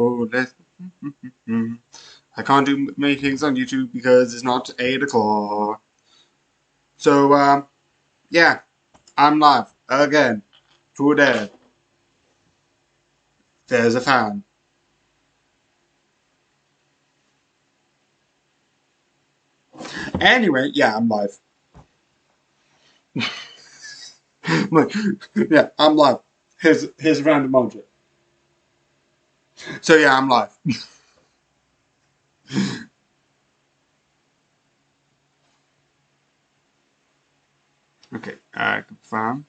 let's. I can't do many things on YouTube because it's not 8 o'clock. So, yeah, I'm live again today. There's a fan. Anyway, yeah, I'm live. Yeah, I'm live. Here's a random emoji. So yeah, I'm live. Okay, confirm.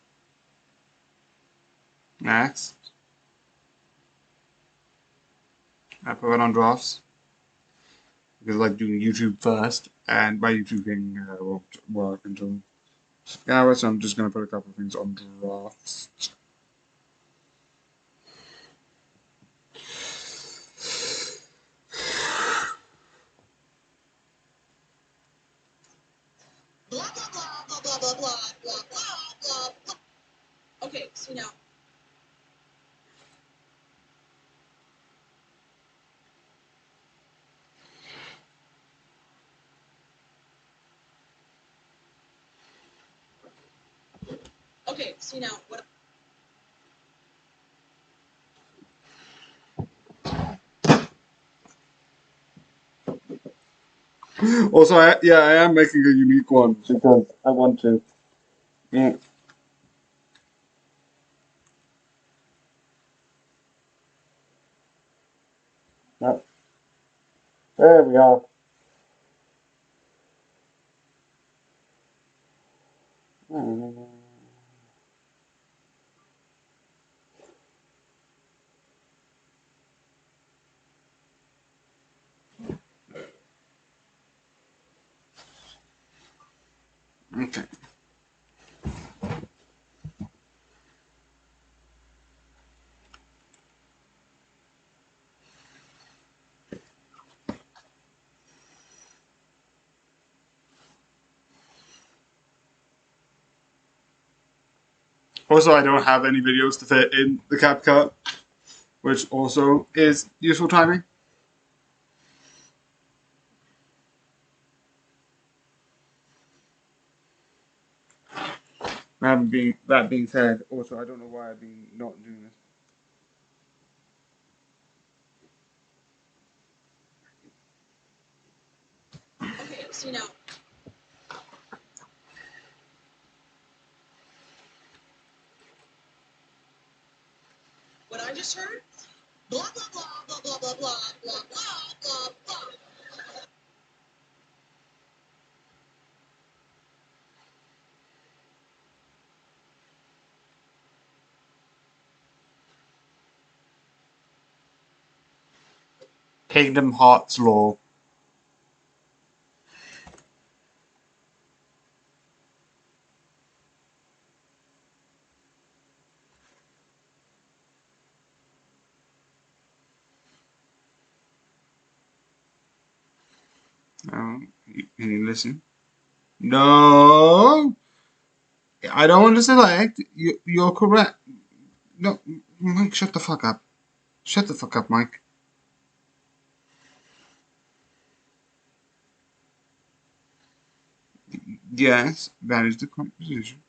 Next. I put it on drafts because I like doing YouTube first, and my YouTube thing won't work until hours, so I'm just gonna put a couple of things on drafts. Blah blah blah blah blah blah blah blah blah blah. Okay, so now. Okay, so now what? Also, I am making a unique one because I want to. Yeah. Yep. There we are. Okay. Also, I don't have any videos to fit in the CapCut, which also is useful timing. That being said, also I don't know why I've been not doing this. Okay, so now. What I just heard? Blah blah blah blah blah blah blah blah blah blah blah. Kingdom Hearts lore. Can you listen? No, I don't want to select. You're correct. No, Mike, shut the fuck up. Shut the fuck up, Mike. Yes, that is the composition.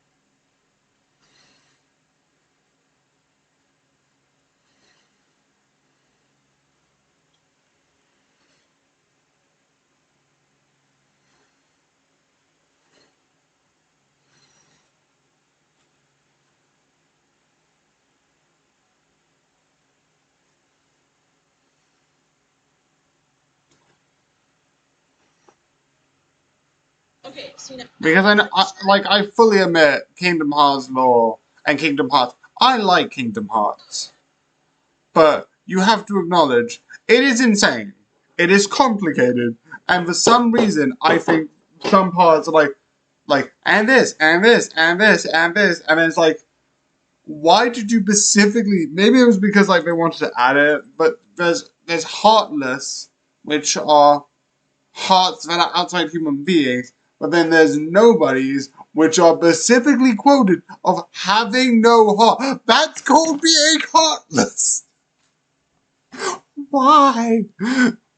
Okay, so now. Because I fully admit Kingdom Hearts lore and Kingdom Hearts. I like Kingdom Hearts, but you have to acknowledge it is insane. It is complicated, and for some reason, I think some parts are like, and this, and this, and this, and this, and then it's like, why did you specifically? Maybe it was because like they wanted to add it, but there's Heartless, which are hearts that are outside human beings, but then there's Nobodies, which are specifically quoted of having no heart. That's called being heartless. Why?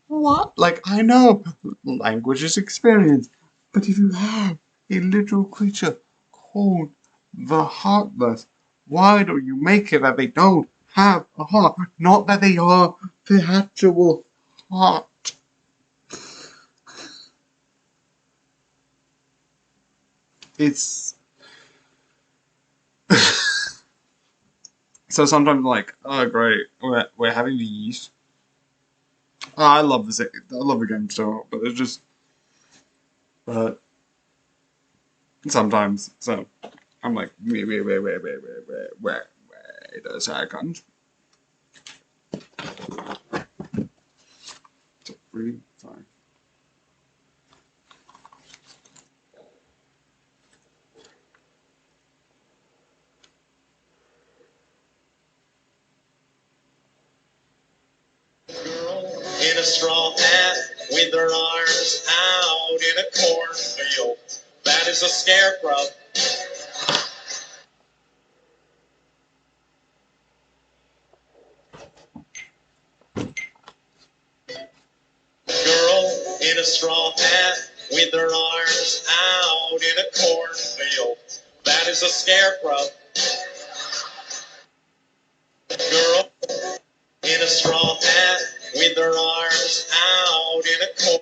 What? Like, I know language is experience, but if you have a literal creature called the Heartless, why don't you make it that they don't have a heart? Not that they are the actual heart. It's so sometimes like, oh great, we're having these. Oh, I love this. I love the game so, but it's just, but sometimes so I'm like, wait a second. Really sorry. In a straw hat with their arms out in a cornfield. That is a scarecrow. Girl in a straw hat with their arms out in a cornfield. That is a scarecrow. Girl in a straw hat with their arms out in a cornfield.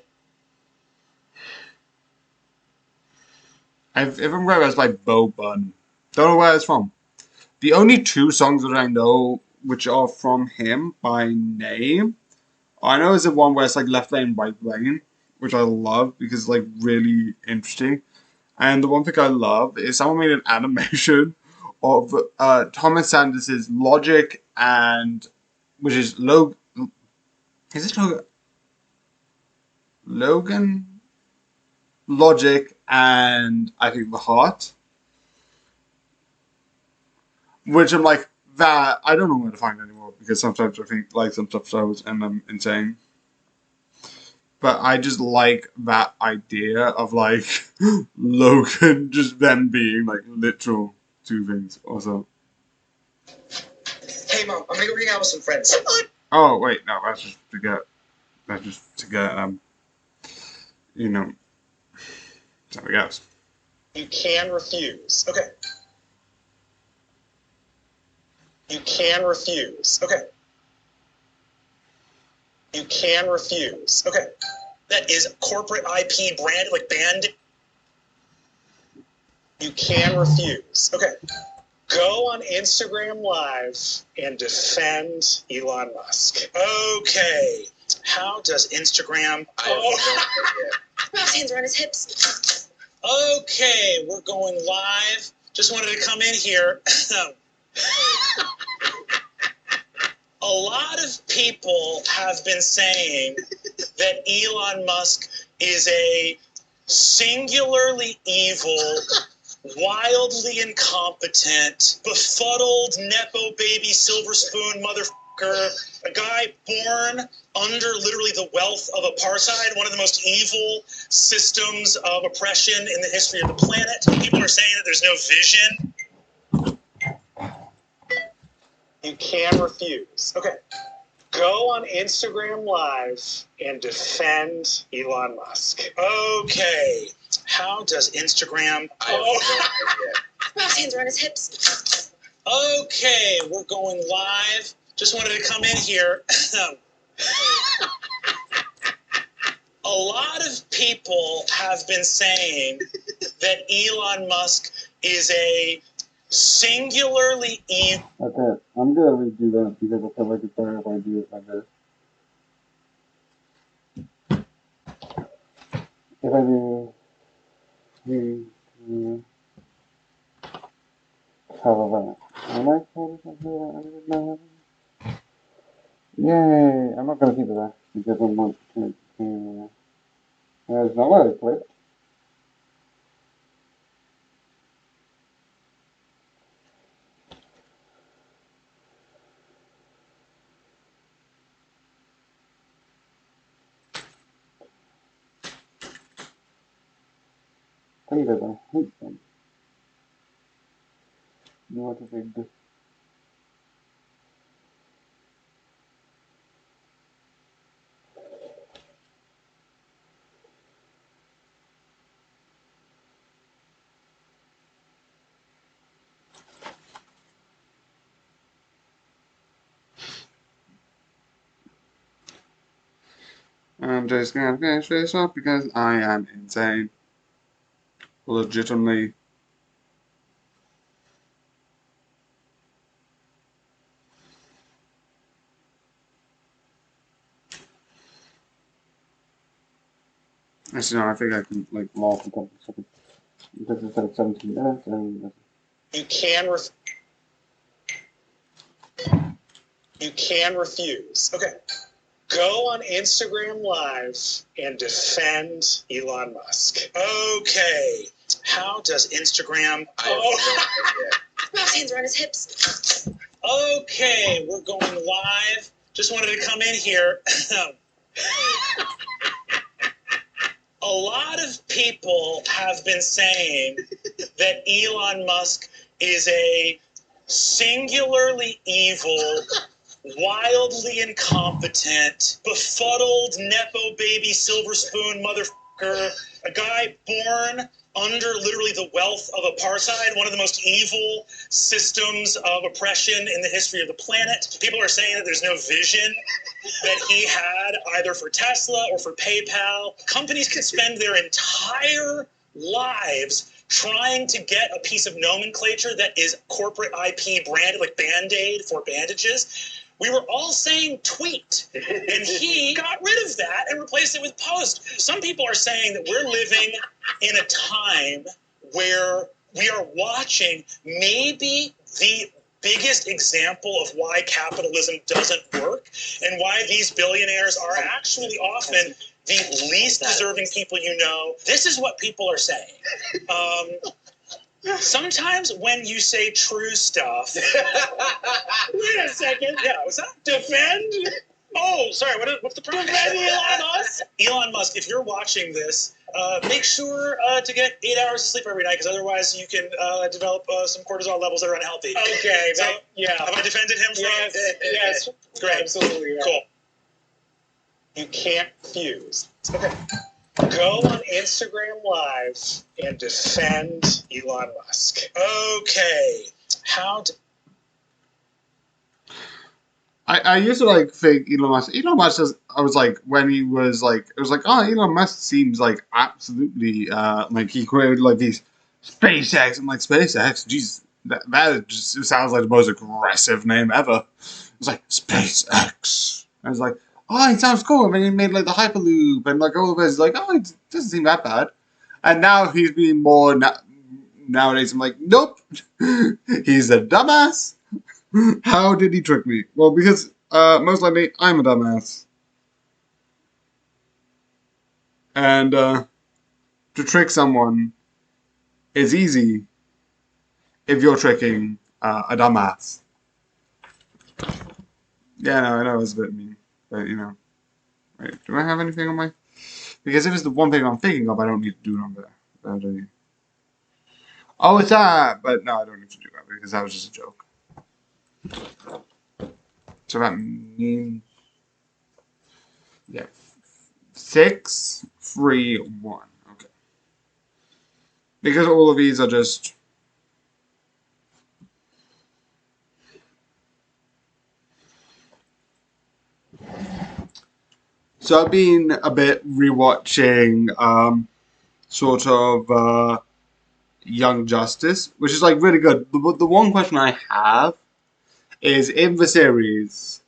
I've even read it's by Bo Bun. Don't know where it's from. The only two songs that I know which are from him by name, I know is the one where it's like Left Lane, Right Lane, which I love because it's like really interesting. And the one thing I love is someone made an animation of Thomas Sanders' Logic and which is Logan. Is it Logan? Logic and I think The Heart. Which I'm like, that I don't know where to find anymore because sometimes I think like some stuff shows and I'm insane. But I just like that idea of like Logan just them being like literal two things also. Hey mom, I'm gonna go hang out with some friends. Oh wait, no, that's just to get you know something else. You can refuse. Okay. You can refuse. Okay. You can refuse. Okay. That is corporate IP brand, like banned. You can refuse. Okay. Go on Instagram Live and defend Elon Musk. Okay. How does Instagram? His hands are on his hips. Okay, we're going live. Just wanted to come in here. A lot of people have been saying that Elon Musk is a singularly evil, wildly incompetent, befuddled, Nepo baby, silver spoon motherfucker, a guy born under literally the wealth of apartheid, one of the most evil systems of oppression in the history of the planet. People are saying that there's no vision. You can refuse. Okay. Go on Instagram Live and defend Elon Musk. Okay. How does Instagram? His hands are on his hips. Okay, we're going live. Just wanted to come in here. A lot of people have been saying that Elon Musk is a singularly evil. Okay, I'm gonna redo that because I feel like it's better if I do it like this. If I do, however, am I supposed to? Yay! I'm not gonna keep it there because I want to. There's no way to clip. Think that I hate them. You want to take this? I'm just gonna finish this up because I am insane. Legitimately. Actually, no, I think I can, like, last a couple of seconds. Because it's like 17 minutes and... You can refuse. Okay. Go on Instagram Live and defend Elon Musk. Okay. How does Instagram... Mouse hands are on his hips. Okay, we're going live. Just wanted to come in here. A lot of people have been saying that Elon Musk is a singularly evil, wildly incompetent, befuddled, Nepo baby, silver spoon motherfucker, a guy born under literally the wealth of apartheid, one of the most evil systems of oppression in the history of the planet. People are saying that there's no vision that he had either for Tesla or for PayPal. Companies can spend their entire lives trying to get a piece of nomenclature that is corporate IP branded, like Band-Aid for bandages. We were all saying tweet, and he got rid of that and replaced it with post. Some people are saying that we're living in a time where we are watching maybe the biggest example of why capitalism doesn't work and why these billionaires are actually often the least deserving people you know. This is what people are saying. Sometimes when you say true stuff... Wait a second. Yeah, what's that? Defend? Oh, sorry, what's the problem? Defend Elon Musk? Elon Musk, if you're watching this, make sure to get 8 hours of sleep every night, because otherwise you can develop some cortisol levels that are unhealthy. Okay, so, yeah. Have I defended him? Yes, great. Absolutely. Yeah. Cool. You can't fuse. Okay. Go on Instagram Live and defend Elon Musk. Okay. I used to like think Elon Musk. Elon Musk just, I was like, when he was like, it was like, oh, Elon Musk seems like absolutely like he created like these SpaceX. I'm like, SpaceX, jeez, that just sounds like the most aggressive name ever. It's like SpaceX. I was like, oh, it sounds cool. And then he made like the Hyperloop and like all of this. Like, oh, it doesn't seem that bad. And now he's being more nowadays. I'm like, nope, he's a dumbass. How did he trick me? Well, because most likely I'm a dumbass. And to trick someone is easy if you're tricking a dumbass. Yeah, no, I know it's a bit mean. But, you know. Wait, do I have anything on my... Because if it's the one thing I'm thinking of, I don't need to do it on there. Oh, it's that! But no, I don't need to do that because that was just a joke. So that means... Yeah. 6, 3, 1. Okay. Because all of these are just... So I've been a bit rewatching sort of Young Justice, which is like really good. The one question I have is in the series,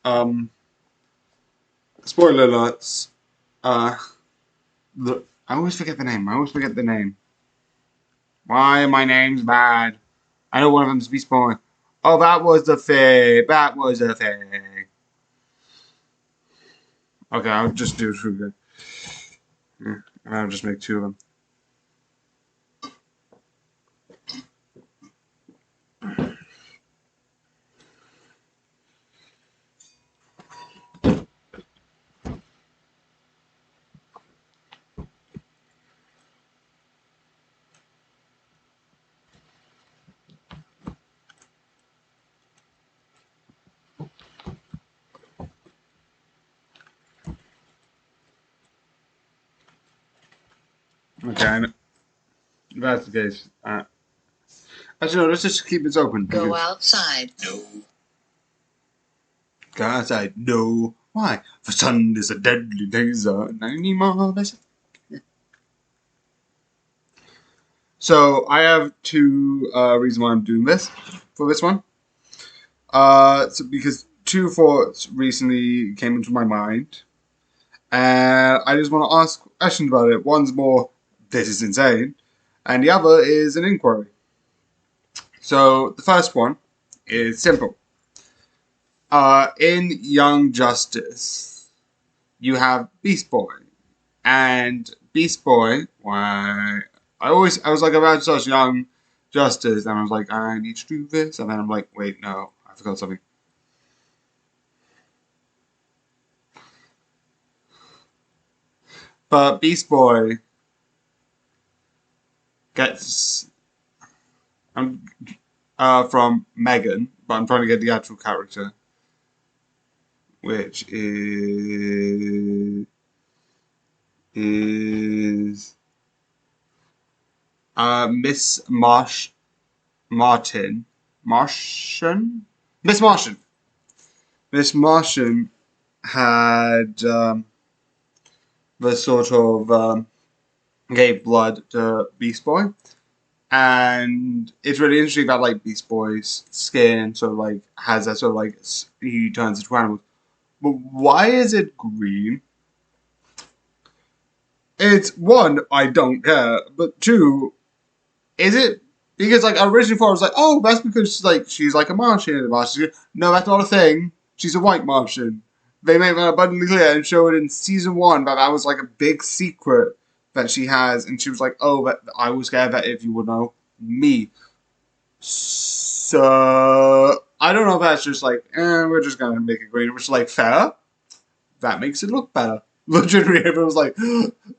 spoiler alerts, I always forget the name. Why my name's bad? I know one of them's be spoiled. Oh, that was the thing. Okay, I'll just do two good. Yeah, I'll just make 2 of them. Okay, if that's the case. Actually, no, let's just keep this open. Go outside. No. Go outside. No. Why? The sun is a deadly laser, and I need more of it. So I have two reasons why I'm doing this for this one. Because two thoughts recently came into my mind, and I just want to ask questions about it. One's more, this is insane, and the other is an inquiry. So the first one is simple. In Young Justice, you have Beast Boy, and Beast Boy. Why? I was like about to start Young Justice, and I was like, I need to do this, and then I'm like, wait, no, I forgot something. But Beast Boy gets from Megan, but I'm trying to get the actual character, which is Miss Martian. Miss Martian. Miss Martian had the sort of gave blood to Beast Boy. And it's really interesting that like Beast Boy's skin sort of like has that sort of like he turns into animals. But why is it green? It's one, I don't care, but two, is it because like originally thought I was like, oh, that's because she's like a Martian in the Martian. No, that's not a thing. She's a white Martian. They made that abundantly clear and show it in season 1 that was like a big secret that she has, and she was like, oh, but I was scared that if you would know me. So I don't know if that's just like, we're just gonna make it green, which is like fair. That makes it look better. Legitimately, if it was like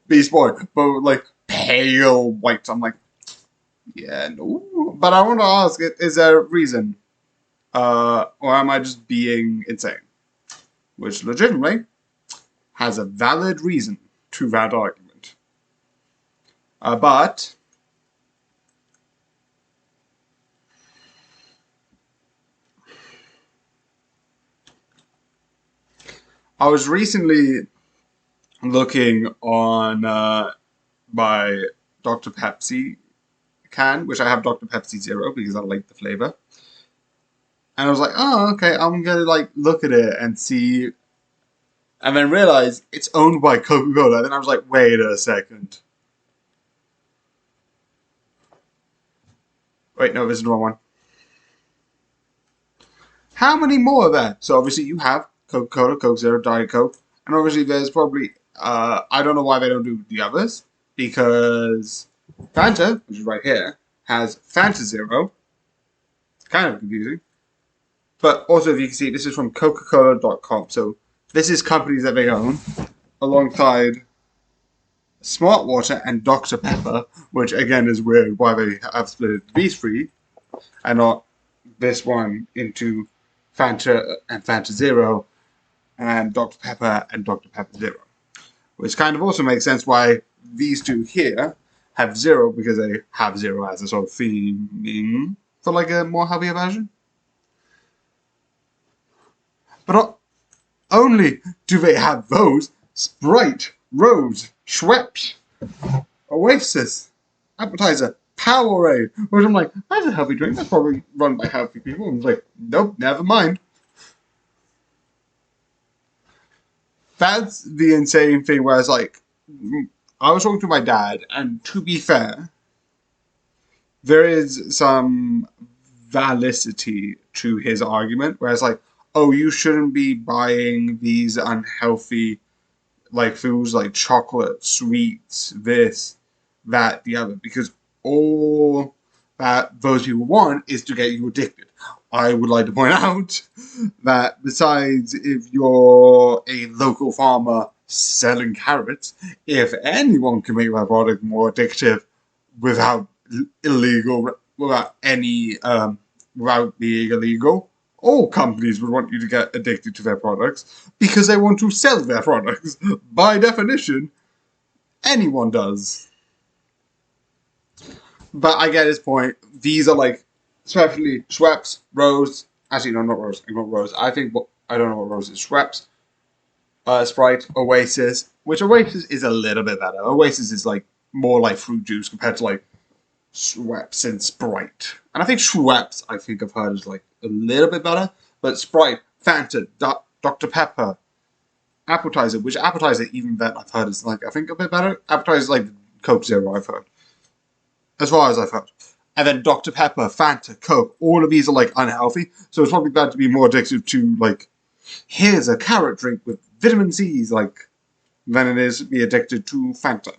Beast Boy, but like pale white, I'm like, yeah, no. But I want to ask, is there a reason? Or am I just being insane? Which legitimately has a valid reason to that argument. But I was recently looking on my Dr. Pepsi can, which I have Dr. Pepsi Zero because I like the flavor. And I was like, oh, okay, I'm gonna like look at it and see, and then realize it's owned by Coca-Cola. Then I was like, wait a second. Wait, no, this is the wrong one. How many more are there? So obviously you have Coca-Cola, Coke Zero, Diet Coke, and obviously there's probably, I don't know why they don't do the others, because Fanta, which is right here, has Fanta Zero. It's kind of confusing. But also, if you can see, this is from Coca-Cola.com. So this is companies that they own, alongside Smart Water and Dr. Pepper, which again is weird why they have split these three, and not this one into Fanta and Fanta Zero, and Dr. Pepper and Dr. Pepper Zero. Which kind of also makes sense why these two here have zero, because they have zero as a sort of theming for like a more heavier version. But not only do they have those, Sprite, Rose, Schweppes, Oasis, Appetizer, Powerade, which I'm like, that's a healthy drink, that's probably run by healthy people. I'm like, nope, never mind. That's the insane thing where it's like, I was talking to my dad, and to be fair, there is some validity to his argument, where it's like, oh, you shouldn't be buying these unhealthy like foods like chocolate, sweets, this, that, the other, because all that those people want is to get you addicted. I would like to point out that besides if you're a local farmer selling carrots, if anyone can make that product more addictive without without being illegal, all companies would want you to get addicted to their products because they want to sell their products. By definition, anyone does. But I get his point. These are like, especially Schweppes, Rose. Actually, no, not Rose. Not Rose. I don't know what Rose is. Schweppes, Sprite, Oasis, which Oasis is a little bit better. Oasis is like more like fruit juice compared to like Schweppes and Sprite. And I think Schweppes, I think I've heard is like a little bit better. But Sprite, Fanta, Dr. Pepper, Appetizer, which Appetizer even then I've heard is like, I think a bit better. Appetizer is like Coke Zero, I've heard. As far as I've heard. And then Dr. Pepper, Fanta, Coke, all of these are like unhealthy. So it's probably bad to be more addictive to like, here's a carrot drink with vitamin C's, like, than it is to be addicted to Fanta.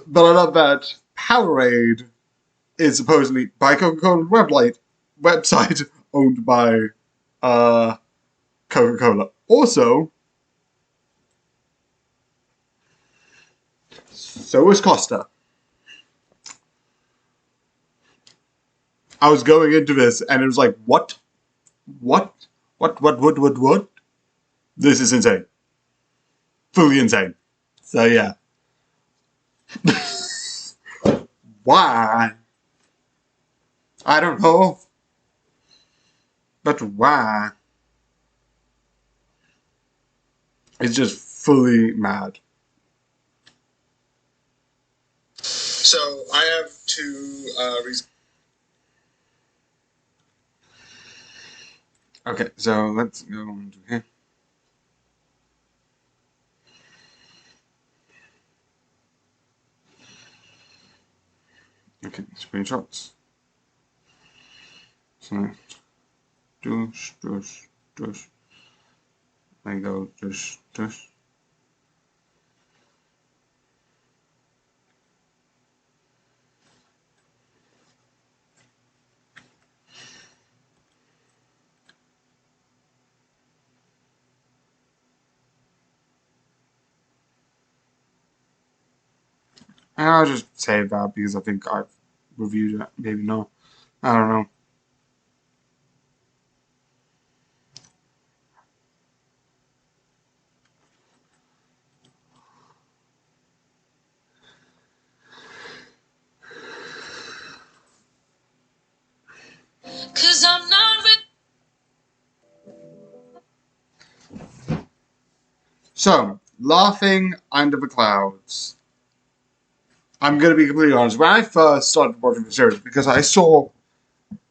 But I love that Powerade is supposedly by Coca-Cola website owned by Coca-Cola. Also, so is Costa. I was going into this and it was like, what? This is insane. Fully insane. So yeah. Why? I don't know. But why? It's just fully mad. So I have two reasons. Okay, so let's go on to here. Okay, screenshots. So, douche. I go, douche. And I'll just save that because I think I've reviewed it. Maybe no. I don't know. Cause I'm not with. So, Laughing Under the Clouds. I'm going to be completely honest. When I first started watching the series, because I saw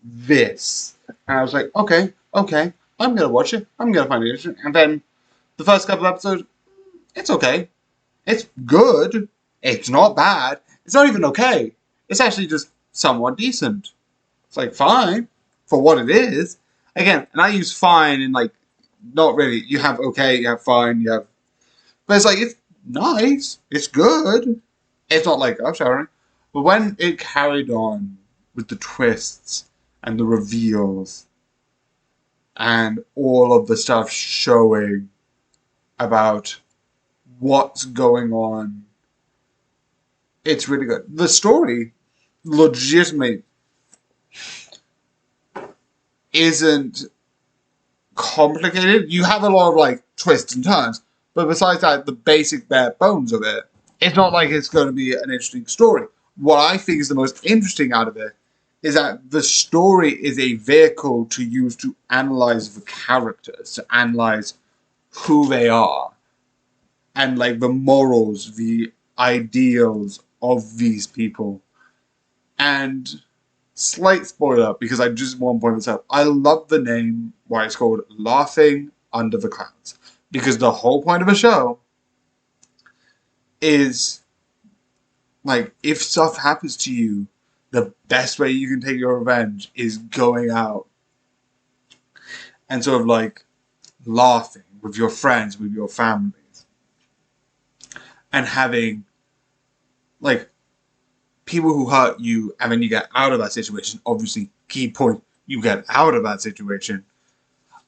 this, and I was like, okay, I'm going to watch it. I'm going to find it interesting. And then the first couple of episodes, it's okay. It's good. It's not bad. It's not even okay. It's actually just somewhat decent. It's like fine for what it is. Again, and I use fine in like, not really. You have okay, you have fine, you have. But it's like, it's nice. It's good. It's not like earth-shattering. But when it carried on with the twists and the reveals and all of the stuff showing about what's going on, it's really good. The story legitimately isn't complicated. You have a lot of like twists and turns, but besides that, the basic bare bones of it, it's not like it's going to be an interesting story. What I think is the most interesting out of it is that the story is a vehicle to use to analyze the characters, to analyze who they are, and like the morals, the ideals of these people. And slight spoiler, because I just want to point this out, I love the name why it's called Laughing Under the Clouds. Because the whole point of the show is, like, if stuff happens to you, the best way you can take your revenge is going out and sort of, like, laughing with your friends, with your families. And having, like, people who hurt you, and then you get out of that situation. Obviously, key point, you get out of that situation.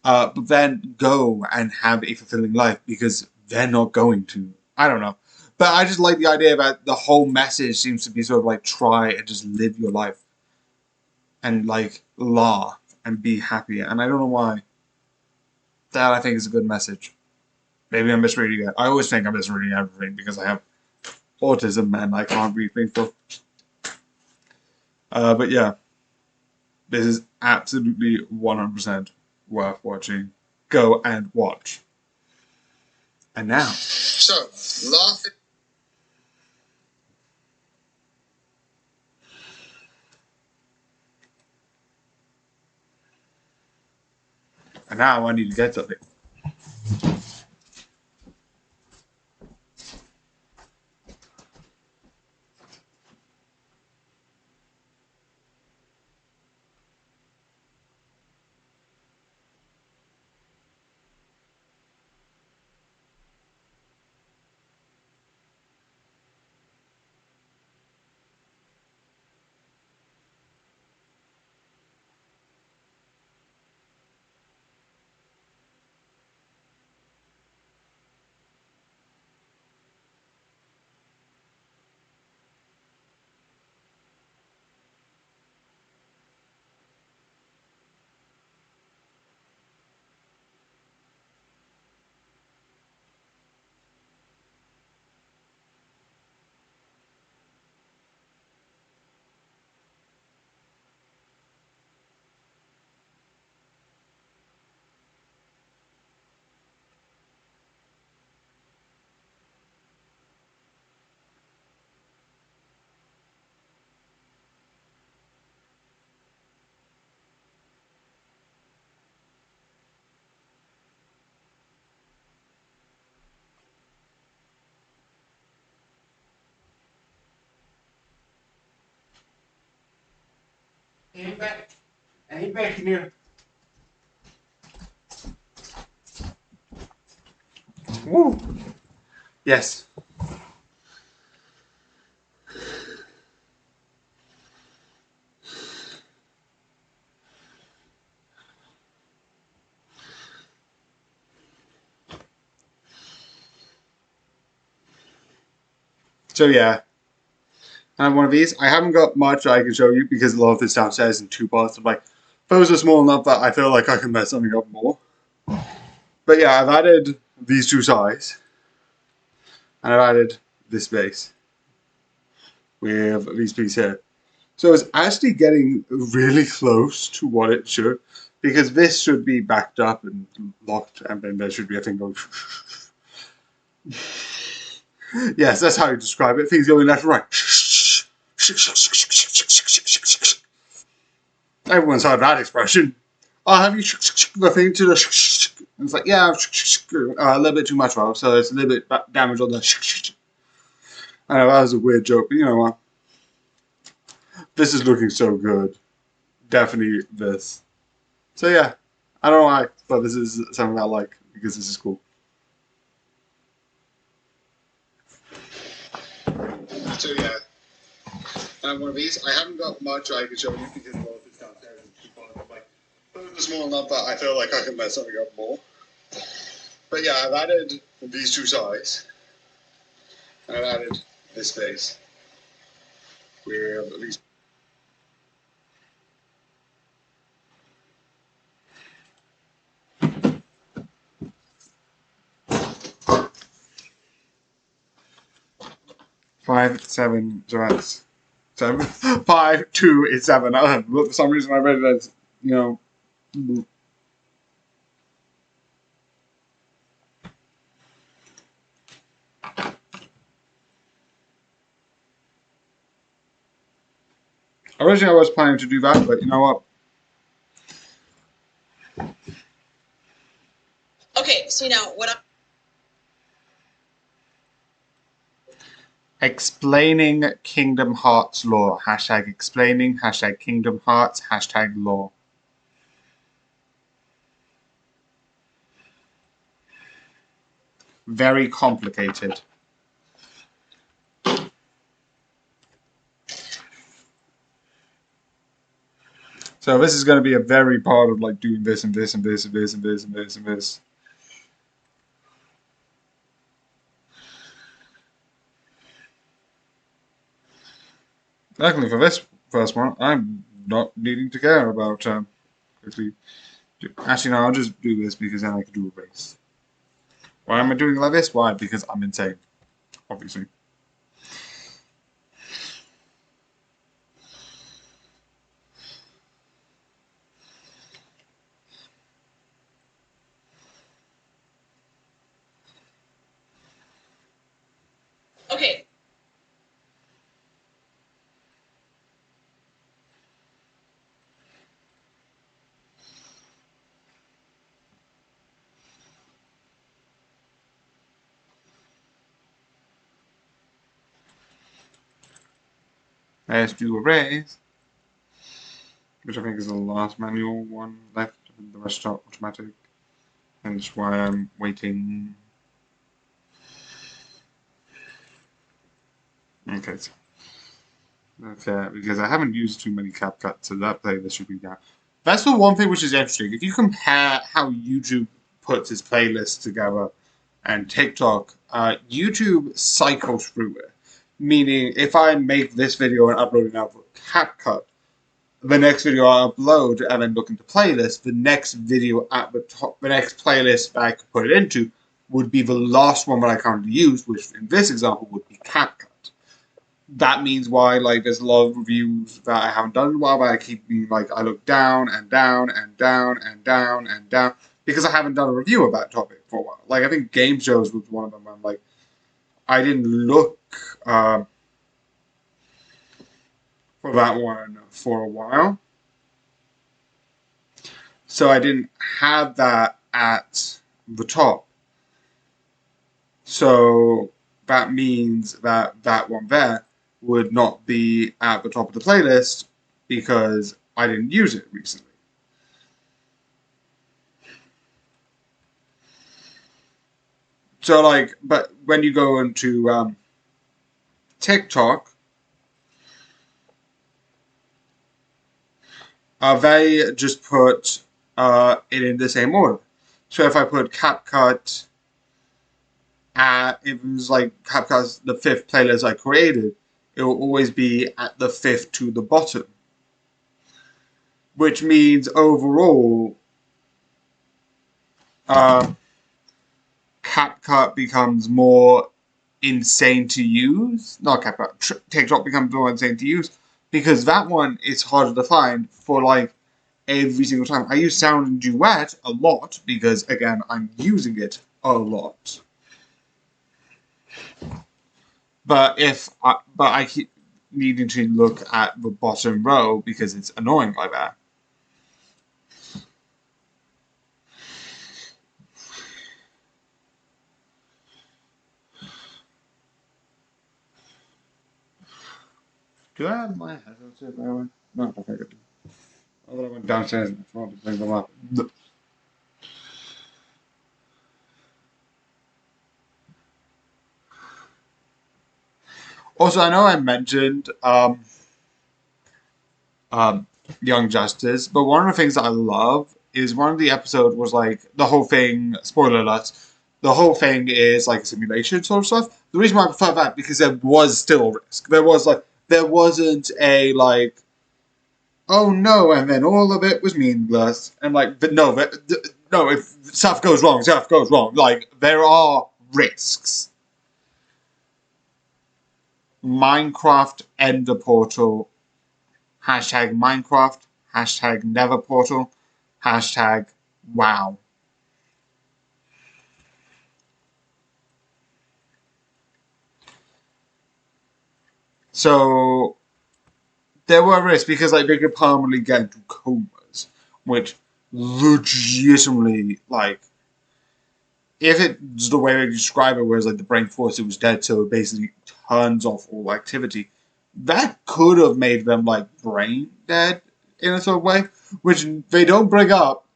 But then go and have a fulfilling life because they're not going to. I don't know. But I just like the idea that the whole message seems to be sort of like try and just live your life. And like laugh and be happy. And I don't know why. That I think is a good message. Maybe I'm misreading it. I always think I'm misreading everything because I have autism and I can't read things. But yeah, this is absolutely 100% worth watching. go and watch. And now. So, laughing. And now I need to get something. Ain't back. Ain't back in here. Woo. Yes. So yeah, I have one of these. I haven't got much I can show you because a lot of this downstairs in 2 parts. I'm like, those are small enough that I feel like I can mess something up more. But yeah, I've added these 2 sides. And I've added this base with these pieces here. So it's actually getting really close to what it should, because this should be backed up and locked, and then there should be a thing going. Yes, that's how you describe it. Things going left and right. Everyone's heard that expression. Oh, have you the thing to the? And it's like, yeah, a little bit too much, well, so it's a little bit damage on the. I know that was a weird joke, but you know what? This is looking so good. Definitely this. So yeah, I don't know why, but this is something I like because this is cool. So yeah, I have one of these. I haven't got much I can show you because all of it's downstairs and 2 parts. I'm like, those are small enough that I feel like I can mess something up more. But yeah, I've added these 2 sides. And I've added this base with these. Five, seven, so that's 7. 5, 2 is 7. For some reason I read it as, you know. Originally I was planning to do that, but you know what? Okay, so now what I'm Explaining Kingdom Hearts lore. Hashtag explaining, hashtag Kingdom Hearts, hashtag lore. Very complicated. So this is going to be a very part of like doing this and this and this and this and this and this and this. Luckily for this first one, I'm not needing to care about quickly. Actually, no, I'll just do this because then I can do a race. Why am I doing it like this? Why? Because I'm insane, obviously. Let's do arrays, which I think is the last manual one left. The rest are automatic. Hence why I'm waiting. Okay, so because I haven't used too many CapCut, so that playlist should be down. That's the one thing which is interesting. If you compare how YouTube puts its playlists together and TikTok, YouTube cycles through it. Meaning, if I make this video and upload it now for CapCut, the next video I upload and then look into playlist, the next video at the top, the next playlist that I could put it into would be the last one that I currently use, which in this example would be CapCut. That means why, like, there's a lot of reviews that I haven't done in a while, but I keep being like, I look down and down and down and down and down because I haven't done a review of that topic for a while. Like, I think game shows was one of them. I'm like, I didn't look for that one for a while, so I didn't have that at the top. So that means that that one there would not be at the top of the playlist because I didn't use it recently. So, like, but when you go into TikTok, they just put it in the same order. So if I put CapCut if it was like CapCut's the 5th playlist I created, it will always be at the 5th to the bottom. Which means overall, CapCut becomes more insane to use. Not CapCut, TikTok becomes more insane to use because that one is harder to find for like every single time. I use Sound and Duet a lot because again I'm using it a lot. But I keep needing to look at the bottom row because it's annoying like that. Do I have my headphones in there? No, I think I do. Although I went downstairs and I forgot to bring them up. Also, I know I mentioned Young Justice, but one of the things that I love is one of the episodes was like the whole thing. Spoiler alert: the whole thing is like a simulation sort of stuff. The reason why I prefer that because there was still a risk. There wasn't a like, oh no, and then all of it was meaningless, and like, but no, if stuff goes wrong, stuff goes wrong. Like there are risks. Minecraft Ender Portal. Hashtag Minecraft. Hashtag Nether Portal. Hashtag wow. So there were risks because like they could permanently get into comas, which legitimately like if it's the way they describe it, whereas like the brain force it was dead, so it basically turns off all activity. That could have made them like brain dead in a sort of way, which they don't bring up.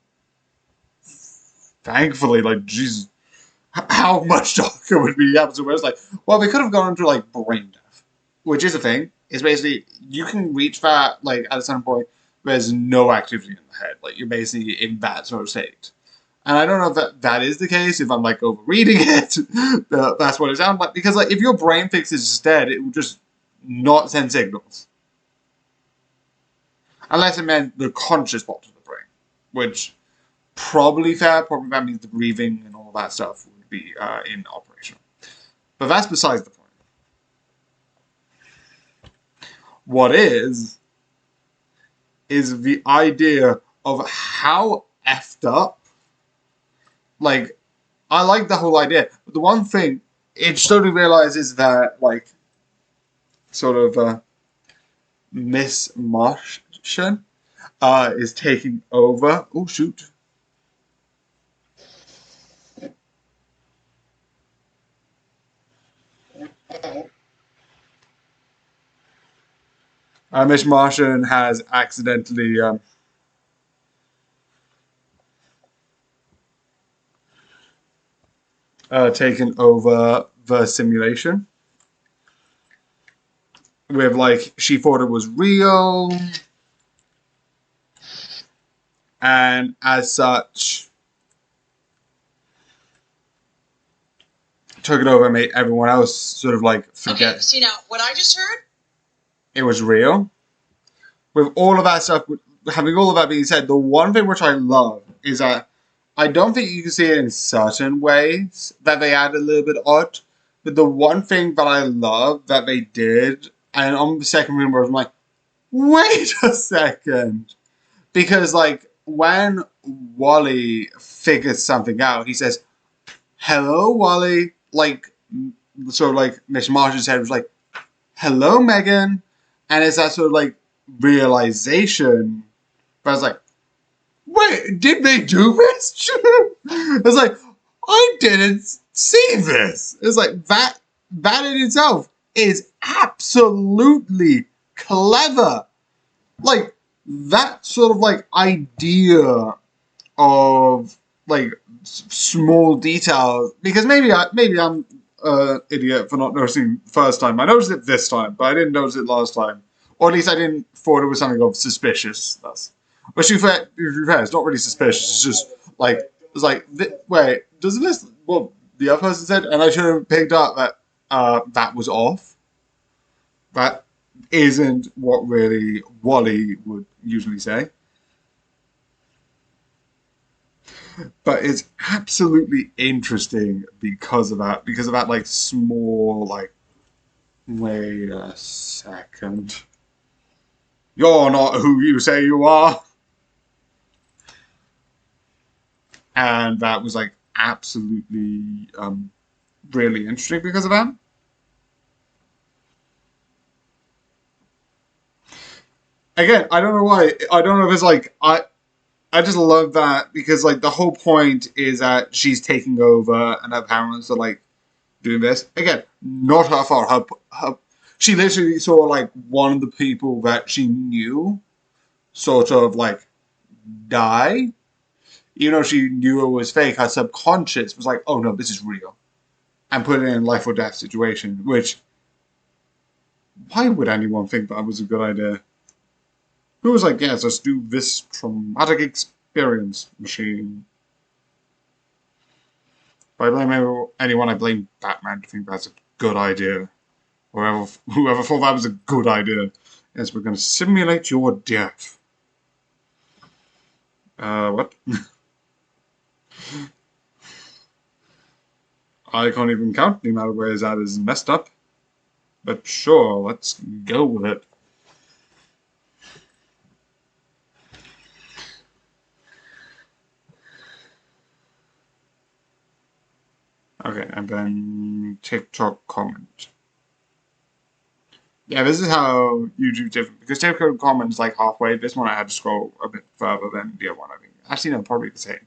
Thankfully, like Jesus, how much darker would be the episode where it's like, well, they could have gone into like brain death, which is a thing. It's basically you can reach that like at a certain point. There's no activity in the head, like you're basically in that sort of state. And I don't know if that is the case, if I'm like overreading it, that's what it sounds like. Because like if your brain thinks it's just dead, it will just not send signals. Unless it meant the conscious part of the brain, which probably fair, probably that means the breathing and all that stuff would be in operation. But that's besides the point. What is the idea of how effed up. Like, I like the whole idea, but the one thing it slowly realizes that, like, sort of Miss Martian is taking over. Oh, shoot. Miss Martian has accidentally taken over the simulation. With, like, she thought it was real. And as such, took it over and made everyone else sort of, like, forget. Okay, see now, what I just heard? It was real. With all of that stuff, having all of that being said, the one thing which I love is that I don't think you can see it in certain ways that they add a little bit odd. But the one thing that I love that they did, and on the second room, where I'm like, wait a second. Because, like, when Wally figures something out, he says, hello, Wally. Like, sort of like Miss Marshall's head was like, hello, Megan. And it's that sort of like realization. But I was like, wait, did they do this? I was like, I didn't see this. It's like that in itself is absolutely clever. Like that sort of like idea of like small details, because maybe I'm an idiot for not noticing the first time. I noticed it this time, but I didn't notice it last time, or at least I didn't thought it was something of suspicious. But to be fair, it's not really suspicious. It's just like it's like wait, doesn't this what the other person said? And I should have picked up that that was off. That isn't what really Wally would usually say. But it's absolutely interesting because of that. Because of that, like, small, like, wait a second. You're not who you say you are. And that was, like, absolutely really interesting because of that. Again, I don't know why. I don't know if it's like I just love that because like the whole point is that she's taking over and her parents are like doing this. Again, not her fault. She literally saw like one of the people that she knew sort of like die. Even though she knew it was fake, her subconscious was like, oh no, this is real. And put it in a life or death situation, which why would anyone think that was a good idea? Who was like, yes, let's do this traumatic experience machine. If I blame anyone, I blame Batman to think that's a good idea. Or whoever thought that was a good idea. Yes, we're going to simulate your death. What? I can't even count the amount of ways that is messed up. But sure, let's go with it. Okay, and then TikTok comment. Yeah, this is how YouTube's different. Because TikTok comments like halfway. This one I had to scroll a bit further than the other one, I think. Actually, no, probably the same.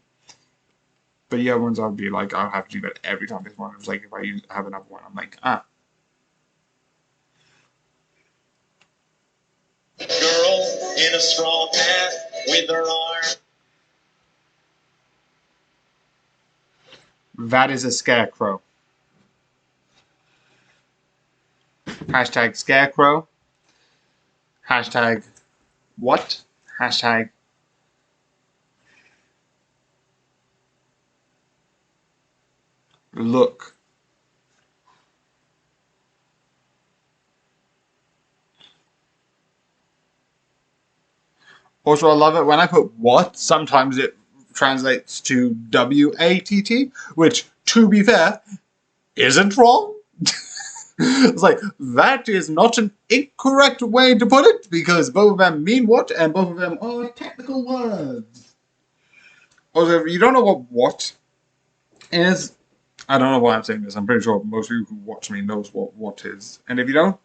But the other ones I'll be like, I'll have to do that every time. This one was like, if I have another one, I'm like, ah. Girl in a straw hat with her arm. That is a scarecrow. Hashtag scarecrow. Hashtag what? Hashtag look. Also, I love it when I put what, sometimes it translates to W-A-T-T, which, to be fair, isn't wrong. It's like, that is not an incorrect way to put it, because both of them mean what, and both of them are technical words. Also, if you don't know what is, I don't know why I'm saying this, I'm pretty sure most people who watch me knows what is. And if you don't,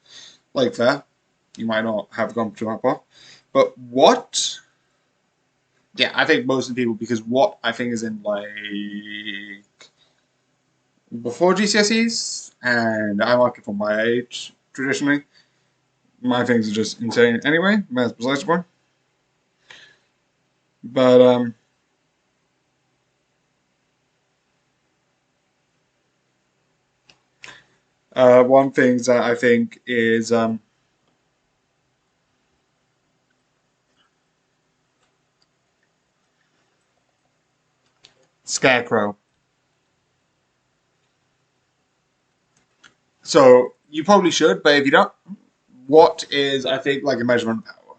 like that, you might not have gone to that part. But what? Yeah, I think most of the people, because what I think is in like before GCSEs, and I'm working for my age traditionally. my things are just insane anyway. That's besides the point. But one thing that I think is Scarecrow. So you probably should, but if you don't, what is I think like a measurement of power?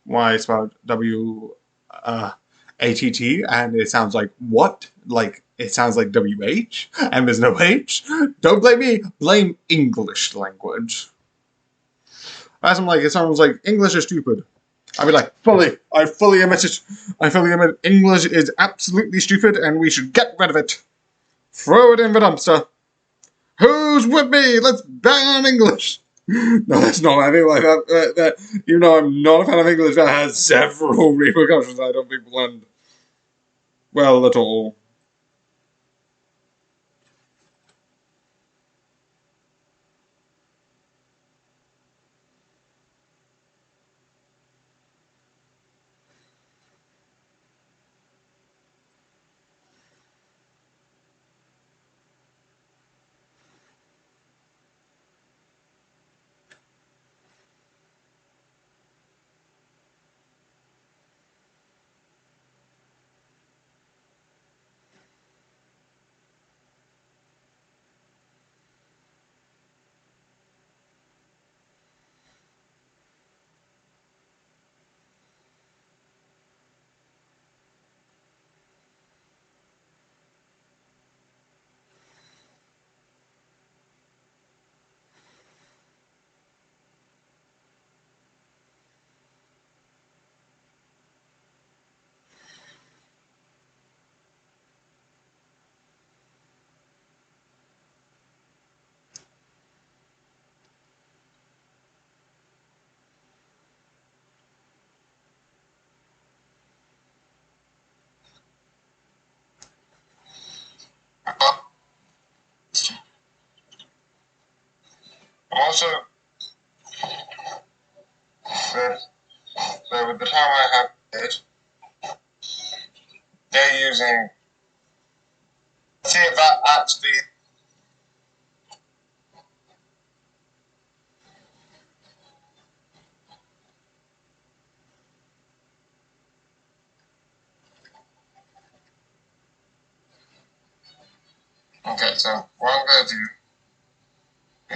Why it's spelled WATT, and it sounds like what? Like it sounds like WH, and there's no H. Don't blame me. Blame English language. As I'm like, it sounds like English is stupid. I'd be like, I fully admit it. I fully admit English is absolutely stupid, and we should get rid of it. Throw it in the dumpster. Who's with me? Let's ban English. No, that's not. I think like that. Even though I'm not a fan of English, that has several repercussions. I don't think blend well at all. Also, so with the time I have it, they're using. See if that actually. Okay, so what I'm gonna do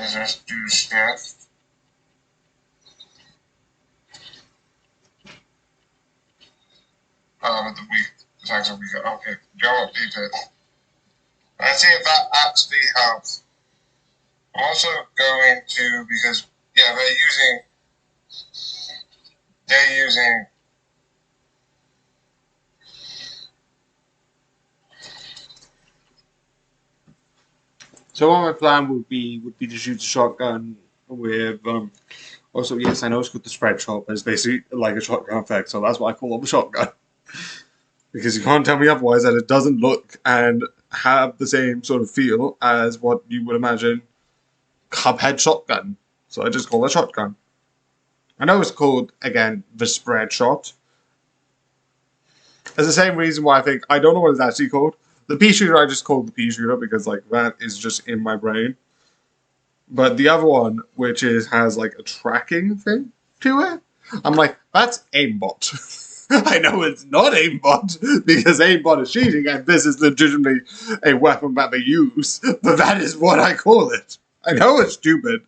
is just do shift. With the week, the tax of week. Okay, job details. Let's see if that actually helps. I'm also going to, because yeah, they're using. So what my plan would be to shoot a shotgun with also yes, I know it's called the spread shot, but it's basically like a shotgun effect, so that's what I call it, a shotgun. Because you can't tell me otherwise that it doesn't look and have the same sort of feel as what you would imagine Cuphead shotgun. So I just call it a shotgun. I know it's called, again, the spread shot. It's the same reason why I don't know what it's actually called. The pea shooter I just called the pea shooter because like that is just in my brain. But the other one, which has like a tracking thing to it, I'm like, that's aimbot. I know it's not aimbot because aimbot is cheating and this is legitimately a weapon that they use, but that is what I call it. I know it's stupid.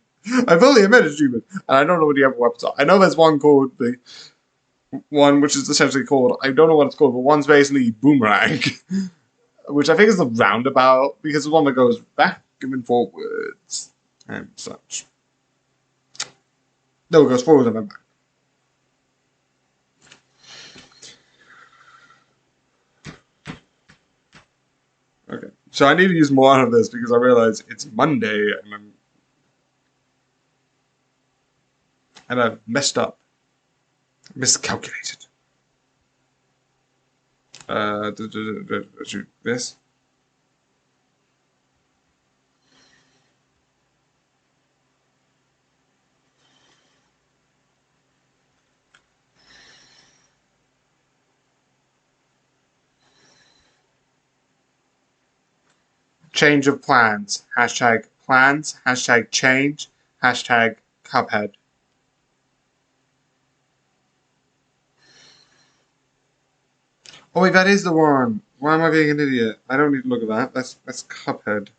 I fully admit it's stupid, and I don't know what the other weapons are. I know there's one called the one which is essentially called, I don't know what it's called, but one's basically boomerang, which I think is the roundabout because the one that goes back and forwards and such. No, it goes forward and then back. Okay, so I need to use more of this because I realize it's Monday and I've messed up, miscalculated. Shoot this. change of plans. Hashtag plans. Hashtag change. Hashtag Cuphead. Oh wait, that is the one. Why am I being an idiot? I don't need to look at that. That's Cuphead.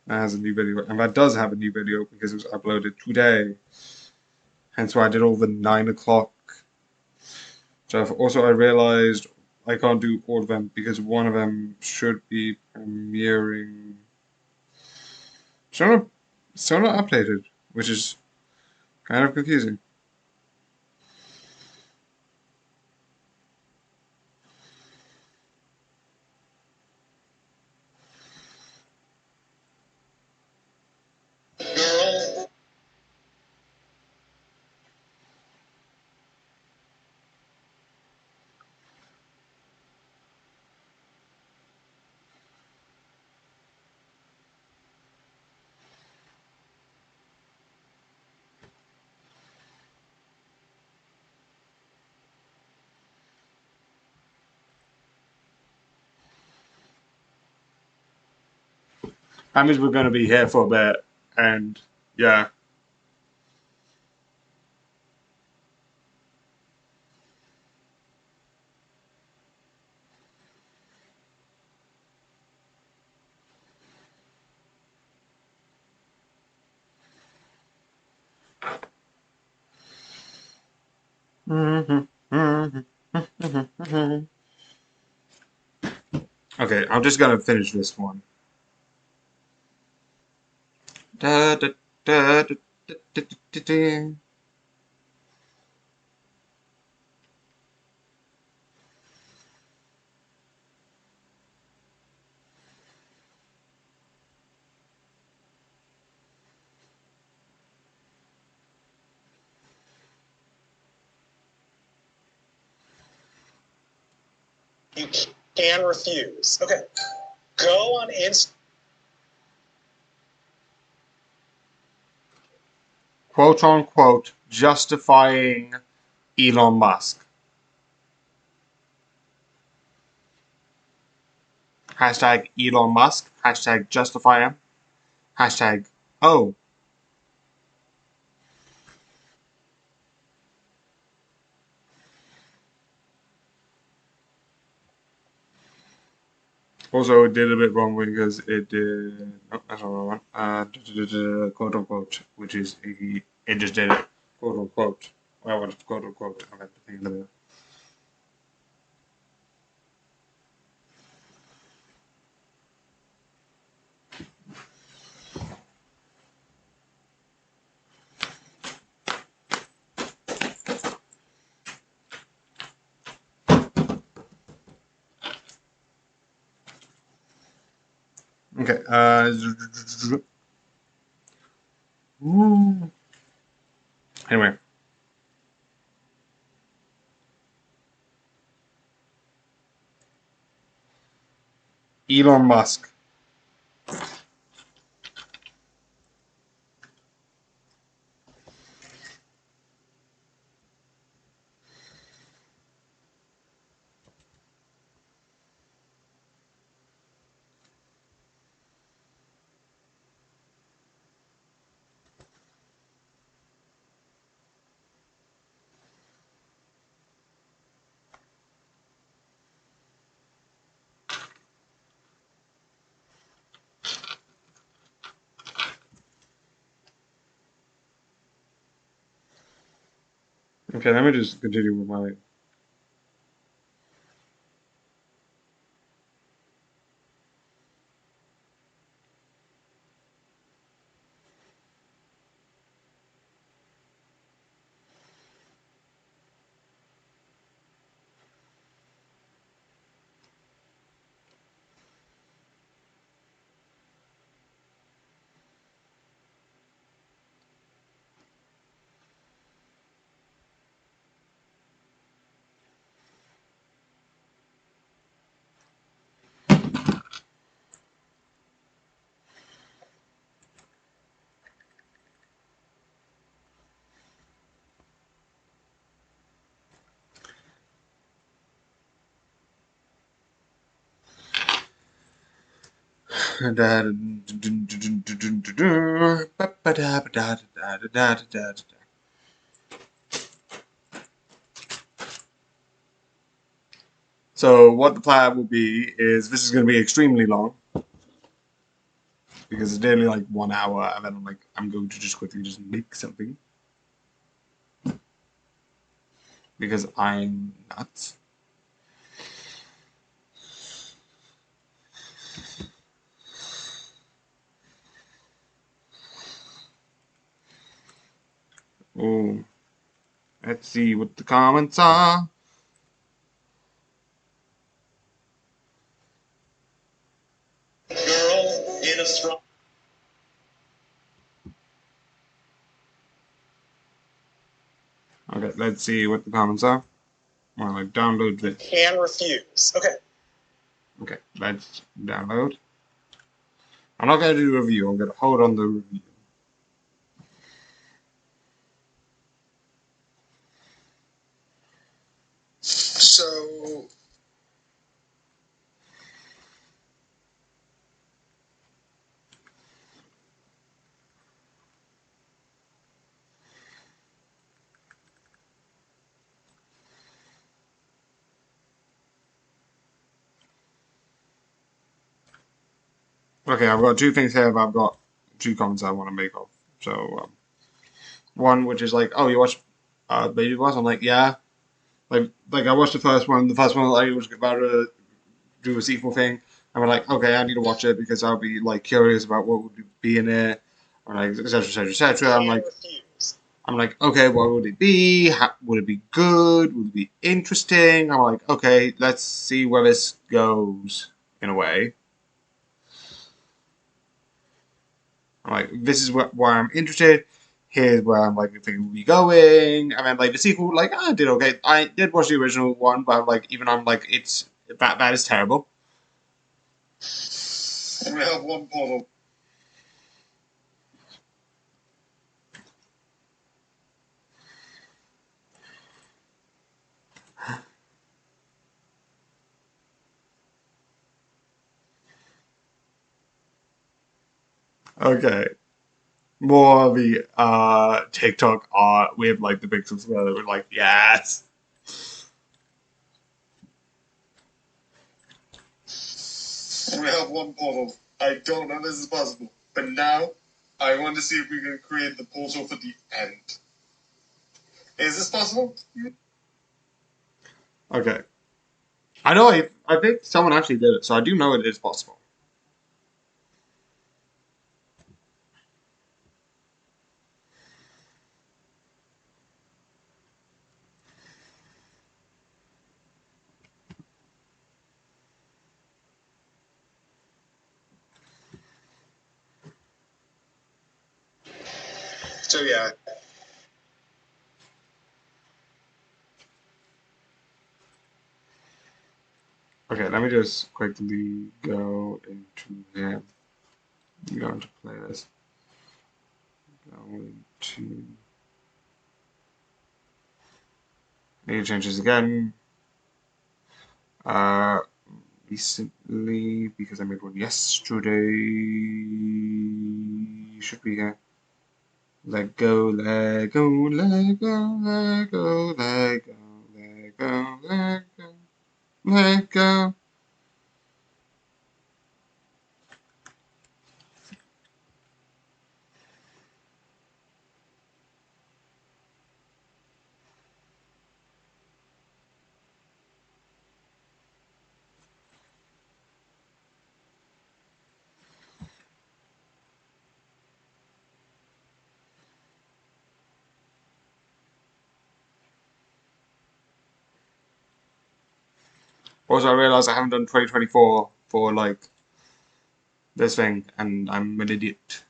That has a new video, and that does have a new video because it was uploaded today. Hence why I did all the 9 o'clock stuff. Also, I realized I can't do all of them because one of them should be premiering. Still not updated, which is kind of confusing. Girl. That means we're going to be here for a bit, and yeah. Okay, I'm just gonna finish this one. Da, da, da, da, da, da, da, da. You can refuse. Okay. Go on Insta. Quote unquote justifying Elon Musk. Hashtag Elon Musk. Hashtag justify him. Hashtag oh. Also, it did a bit wrong because it did. Oh, that's not what I want. Quote unquote, which is it just did it. Quote unquote. I wanted quote unquote. I meant the thing in the middle. Okay. Anyway. Elon Musk. Okay, let me just continue with my. So what the plan will be is this is going to be extremely long because it's nearly like 1 hour, and then I'm going to just quickly just make something because I'm nuts. Oh, let's see what the comments are. Girl in a strong. Okay, let's see what the comments are. More like download this. Can refuse. Okay. Okay, let's download. I'm not gonna do a review. I'm gonna hold on the review. So Okay, I've got two things here, but I've got two comments I want to make of. So, one which is like, oh, you watched Baby Boss? I'm like, yeah. Like I watched the first one. The first one like was about to do a sequel thing. And I'm like, okay, I need to watch it because I'll be like curious about what would be in it, or like etc. etc. etc. Can refuse. I'm like, okay, what would it be? How, would it be good? Would it be interesting? I'm like, okay, let's see where this goes in a way. I'm like, this is where I'm interested. Here's where I'm like thinking we'll be going. And then like the sequel, like I did okay. I did watch the original one, but like even I'm like it's that is terrible. we have one portal. Okay. More of the TikTok art with like the pixels together. We're like, yes. We have one portal. I don't know this is possible, but now I want to see if we can create the portal for the end. Is this possible? Okay. I know I think someone actually did it, so I do know it is possible. So yeah. Okay, let me just quickly go into here. Go into playlist. Go into. Need to change this again. Uh, recently because I made one yesterday. Should be here. Let go, let go, let go, let go, let go, let go, let go, let go. Also, I realized I haven't done 2024 for like this thing, and I'm an idiot.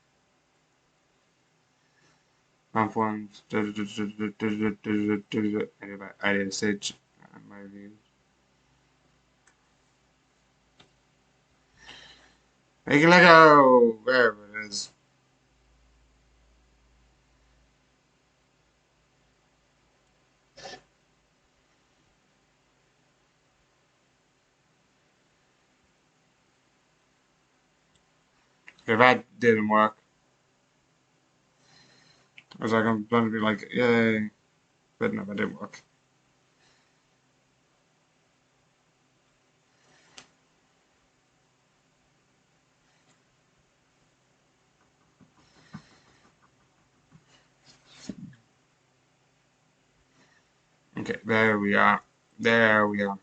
Month one. I did a stage. Make it Lego! Wherever it is. If that didn't work, I was like, I'm going to be like, yay. But no, that didn't work. Okay, there we are. There we are.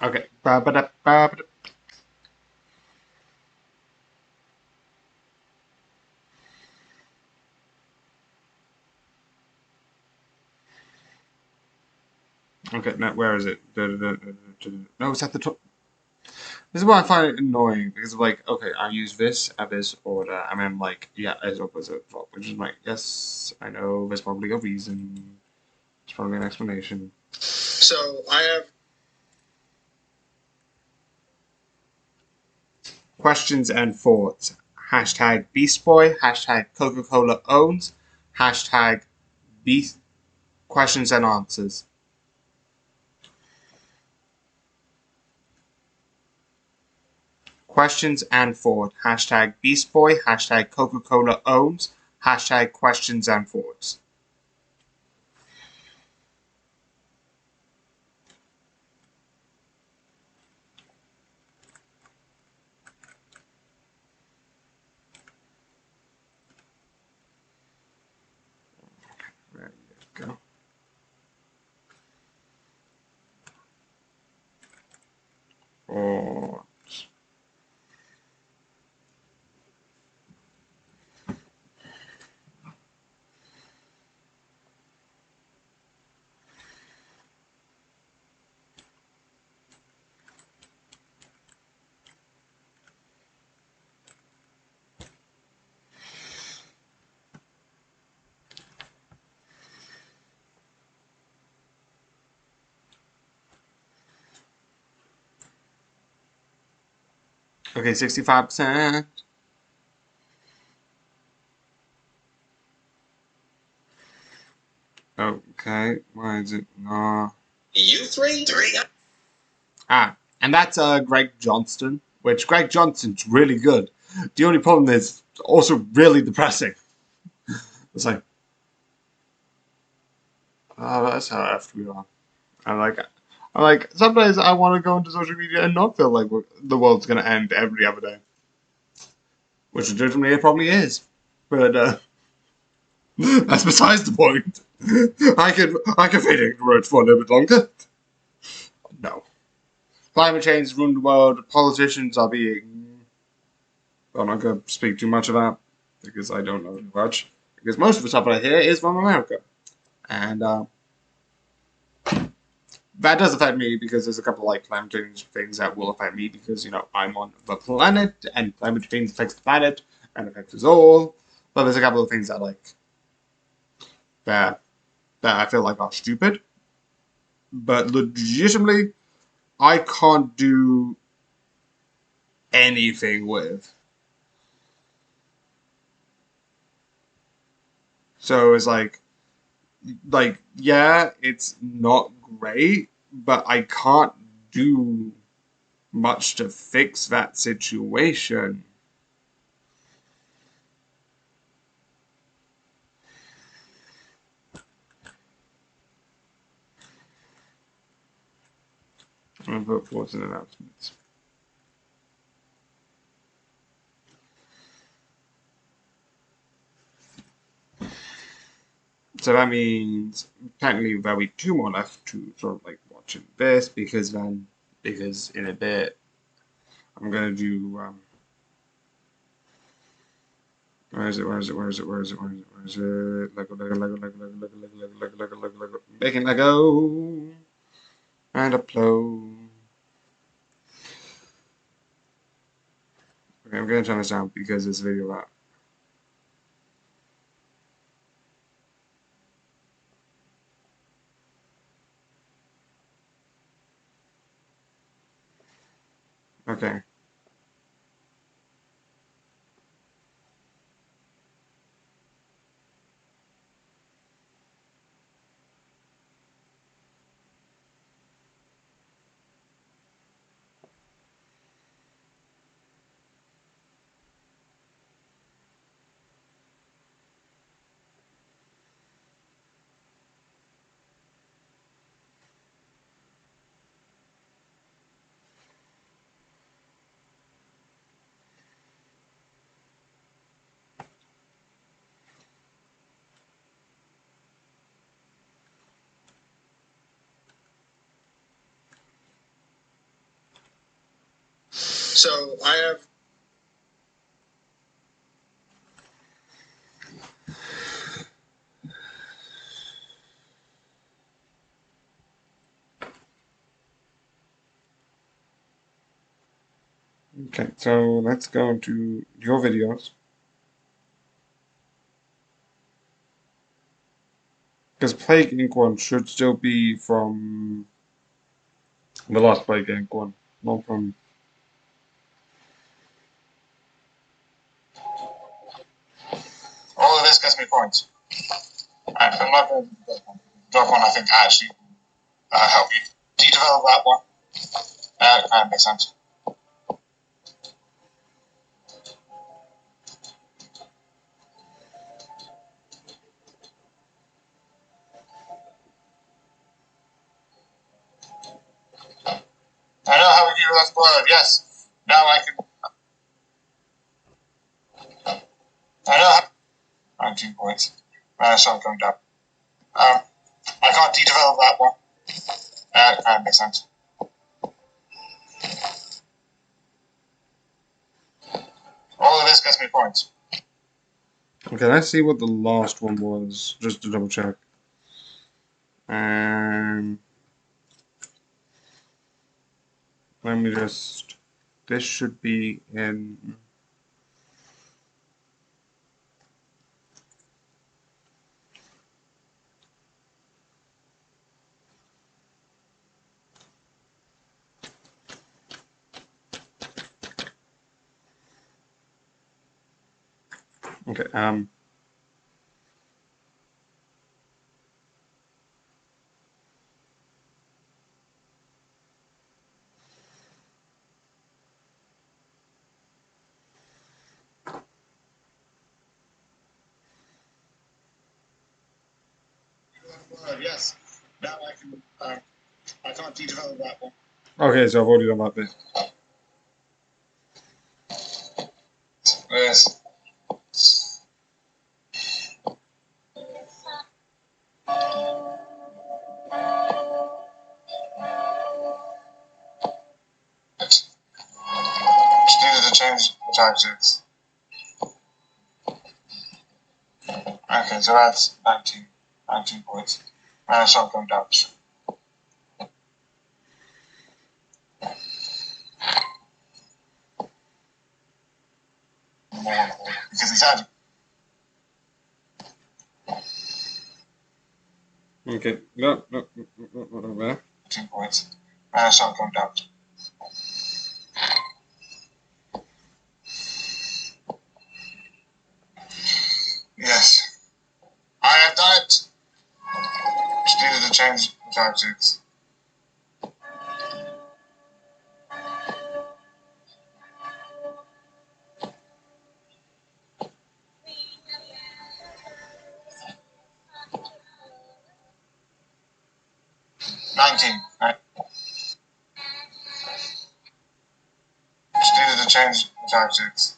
Okay. Ba-ba-da-ba-ba-da. Okay, now where is it? No, it's at the top. This is why I find it annoying because like, okay, I use this at this order, and then like, yeah, it's opposite top, which is like, yes, I know there's probably a reason. There's probably an explanation. So I have Questions and thoughts. Hashtag Beast Boy. Hashtag Coca-Cola owns. Hashtag Beast questions and answers. Questions and thought. Hashtag Beast Boy. Hashtag Coca-Cola owns. Hashtag questions and thoughts. There you go. Oh. Okay, 65%. Okay, why is it not? You three? Ah, and that's Greg Johnston, which Greg Johnston's really good. The only problem is also really depressing. It's like, oh, that's how effed we are. I like, sometimes I want to go into social media and not feel like the world's going to end every other day. Which legitimately it probably is. But, that's besides the point. I can fade ignorant for a little bit longer. No. Climate change has ruined the world. Politicians are being... I'm not going to speak too much of that because I don't know too much. Because most of the stuff I hear is from America. And that does affect me because there's a couple of like climate change things that will affect me because, you know, I'm on the planet and climate change affects the planet and affects us all. But there's a couple of things that like that I feel like are stupid. But legitimately, I can't do anything with. So it's like yeah, it's not great, but I can't do much to fix that situation. I'm going to put pause in announcements. So that means technically there'll be 2 more left to sort of like watching this, because in a bit I'm gonna do where is it? Lego. Making Lego and upload. Okay, I'm gonna turn this down because this video out. Okay. So I have. Okay, so let's go to your videos. Because Plague Inc. 1 should still be from the last Plague Inc. 1, not from. All of this gets me points. I'm not going to do that one. That one I think actually help you. Do you develop that one? That makes sense. I know how we do that word, yes. Now I can. I know how. 19 points. Sorry, going down. I can't de-develop that one. That makes sense. All of this gets me points. Okay, let's see what the last one was, just to double check. And let me just. This should be in. Okay, Yes. Now I can. I can't de-develop that one. okay, so I've already done that bit. Yes. Just needed to change the tactics. Okay, so that's 19 points. Start going down. More because he's had Okay, no. 19 points. Start going down. Yes. I have done it. Just needed to change the tactics. 19. Right. Just needed to change the tactics.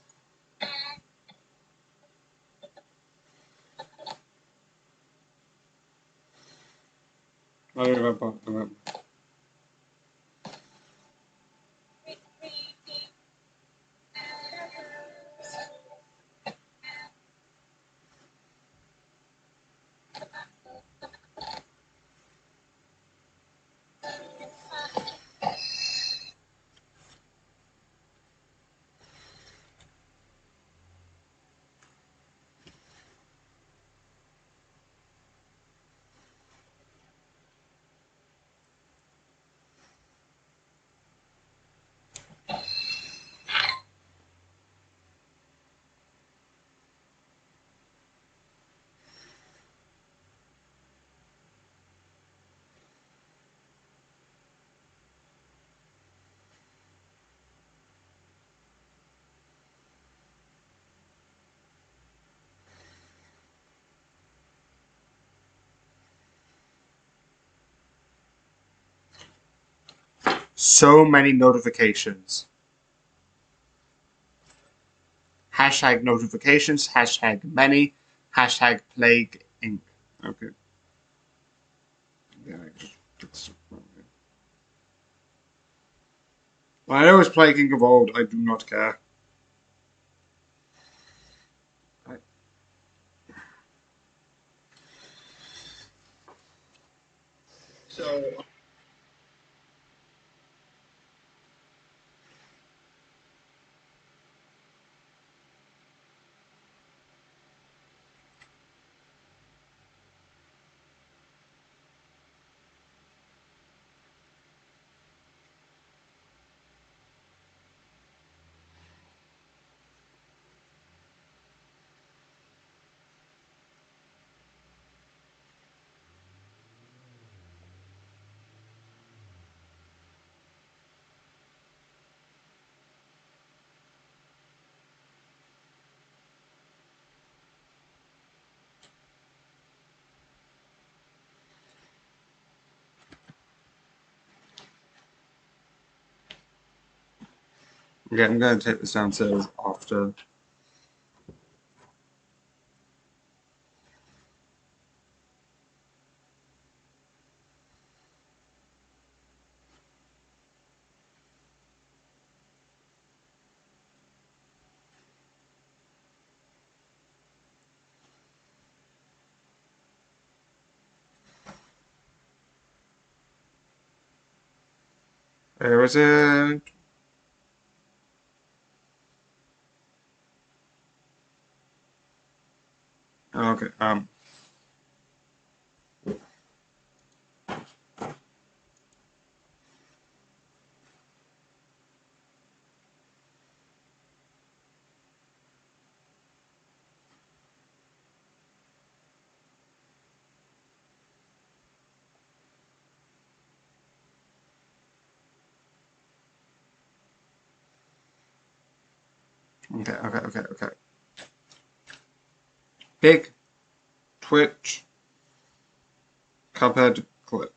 I don't remember. So many notifications. Hashtag notifications, hashtag many, hashtag plague inc. Okay. Yeah, I know it's Plague Inc. of old, I do not care. So Okay, I'm going to take this downstairs after. Where is it? Okay, okay. Big Twitch Cuphead clip.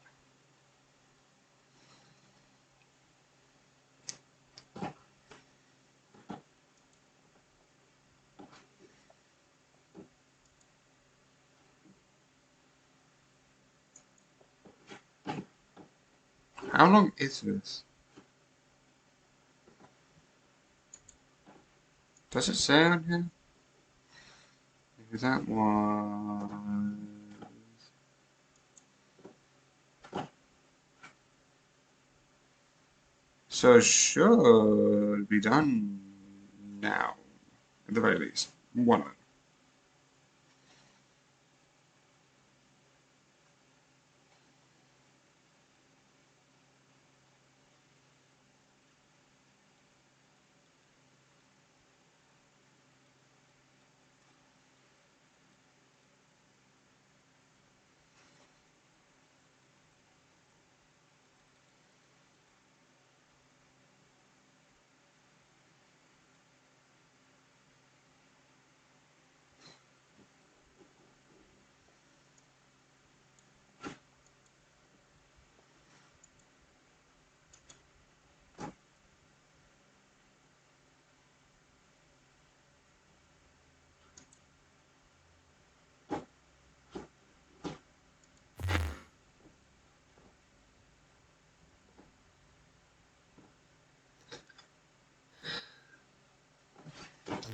How long is this? Does it say on here? Maybe that was. So it should be done now, at the very least. One of them.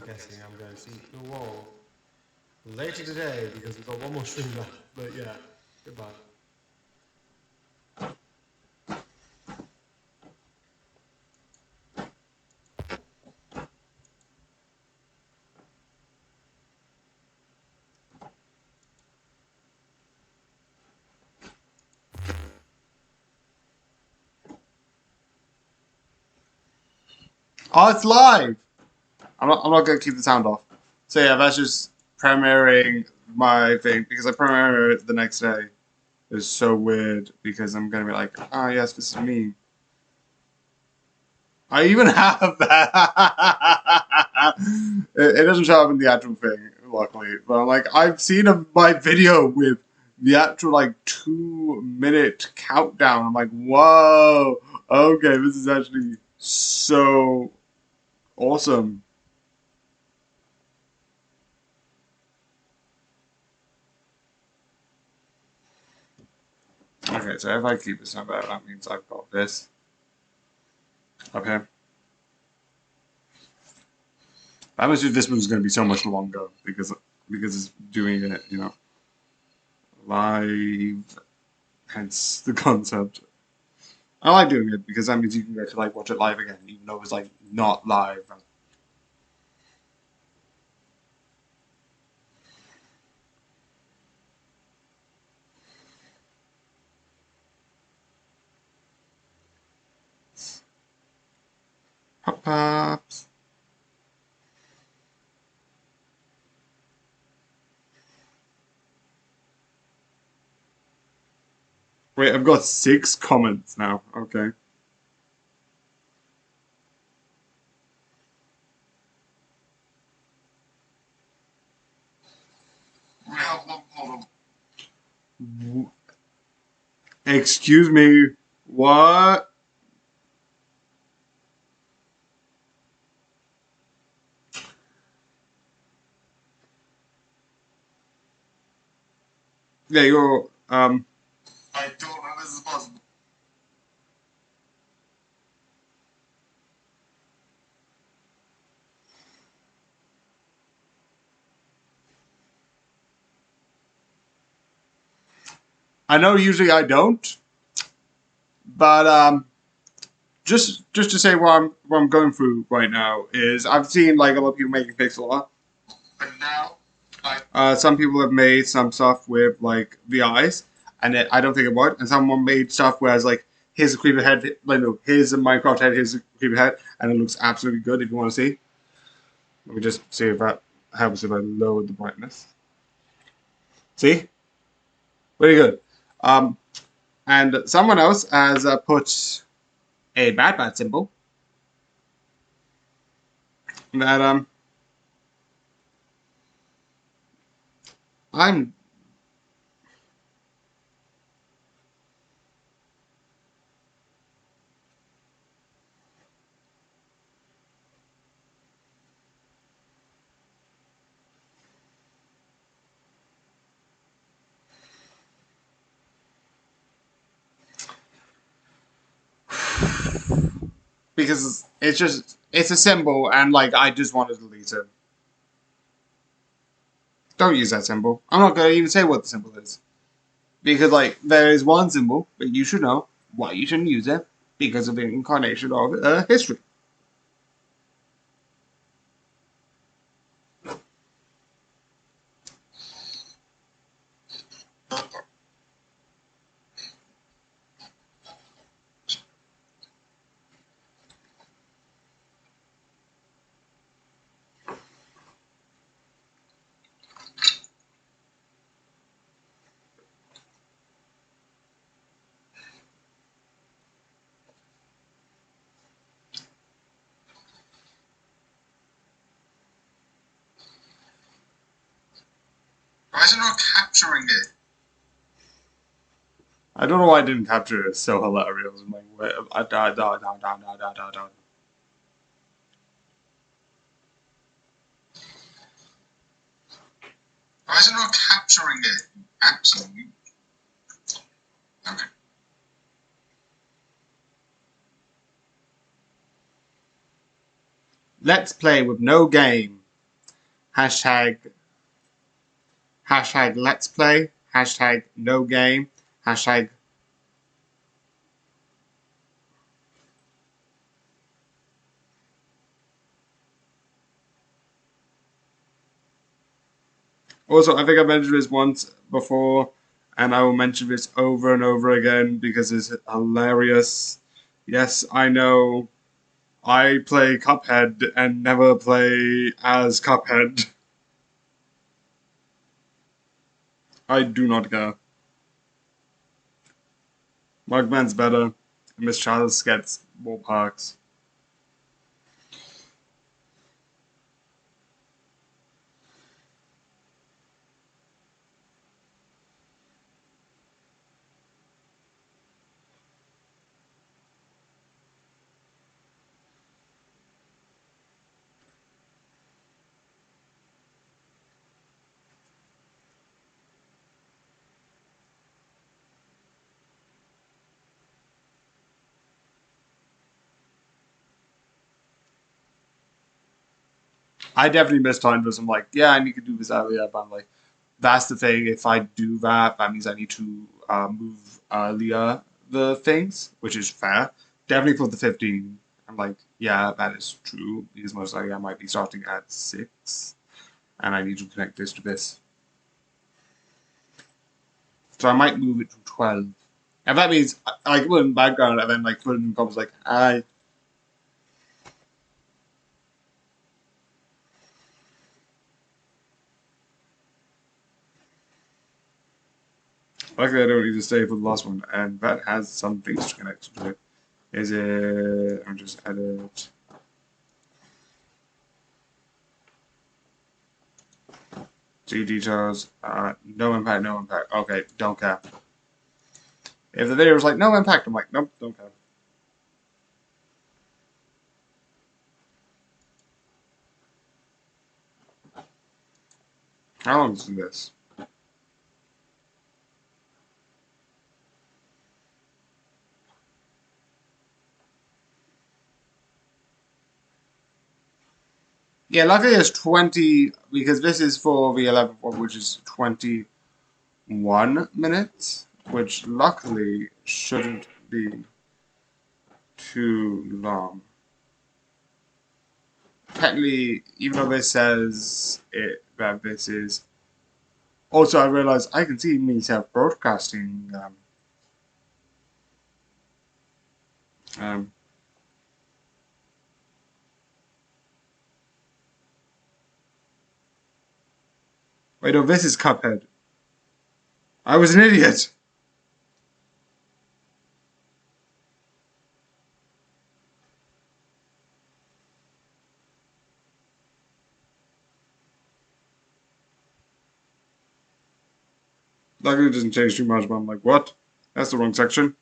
I'm guessing I'm going to see the wall later today because we've got one more stream left. But yeah, goodbye. Oh, it's live! I'm not going to keep the sound off. So yeah, that's just premiering my thing because I premiere it the next day. It's so weird because I'm going to be like, ah, yes, this is me. I even have that. It doesn't show up in the actual thing, luckily. But I'm like, I've seen my video with the actual like 2-minute countdown. I'm like, whoa, okay, this is actually so awesome. Okay, so if I keep this number, that means I've got this up here. That means this one's going to be so much longer because it's doing it, you know, live. Hence the concept. I like doing it because that means you can get to like watch it live again, even though it's like not live. Pop-ups. Wait, I've got 6 comments now. Okay. Excuse me. What? Yeah, you're I don't know how this is possible. I know usually I don't, but just to say what I'm going through right now is I've seen like a lot of people making pixel art, but now some people have made some stuff with like the eyes, and I don't think it worked. And someone made stuff where it's like here's a creeper head, like no, here's a Minecraft head, here's a creeper head, and it looks absolutely good if you want to see. Let me just see if that helps if I lower the brightness. See, very good. And someone else has put a bad symbol that I'm because it's a symbol and like I just want to delete it. Don't use that symbol. I'm not gonna even say what the symbol is. Because like there is one symbol, but you should know why you shouldn't use it because of the incarnation of history. Why is it not capturing it? I don't know why I didn't capture it. It's so hilarious. I'm like, wait, Why is it not capturing it? Absolutely. Okay. Let's play with no game. hashtag let's play, hashtag no game, hashtag also, I think I mentioned this once before, and I will mention this over and over again because it's hilarious. Yes, I know I play Cuphead and never play as Cuphead. I do not care. Mugman's better, and Miss Chalice gets more perks. I definitely missed time because I'm like, yeah, I need to do this earlier, but I'm like, that's the thing. If I do that, that means I need to move earlier the things, which is fair. Definitely for the 15. I'm like, yeah, that is true because most likely I might be starting at 6, and I need to connect this to this. So I might move it to 12. And that means I put in background and then like put in comments like, hi. Luckily, I don't need to stay for the last one, and that has some things to connect to it. Is it? I'm just edit. See details. No impact, no impact. Okay, don't care. If the video was like, no impact, I'm like, nope, don't care. How long is this? Yeah, luckily it's 20, because this is for the 11th one, which is 21 minutes, which luckily shouldn't be too long. Technically, even though this says it that this is. Also, I realized I can see myself broadcasting. Um, Wait, no, this is Cuphead. I was an idiot. Luckily, it doesn't change too much, but I'm like, what? That's the wrong section.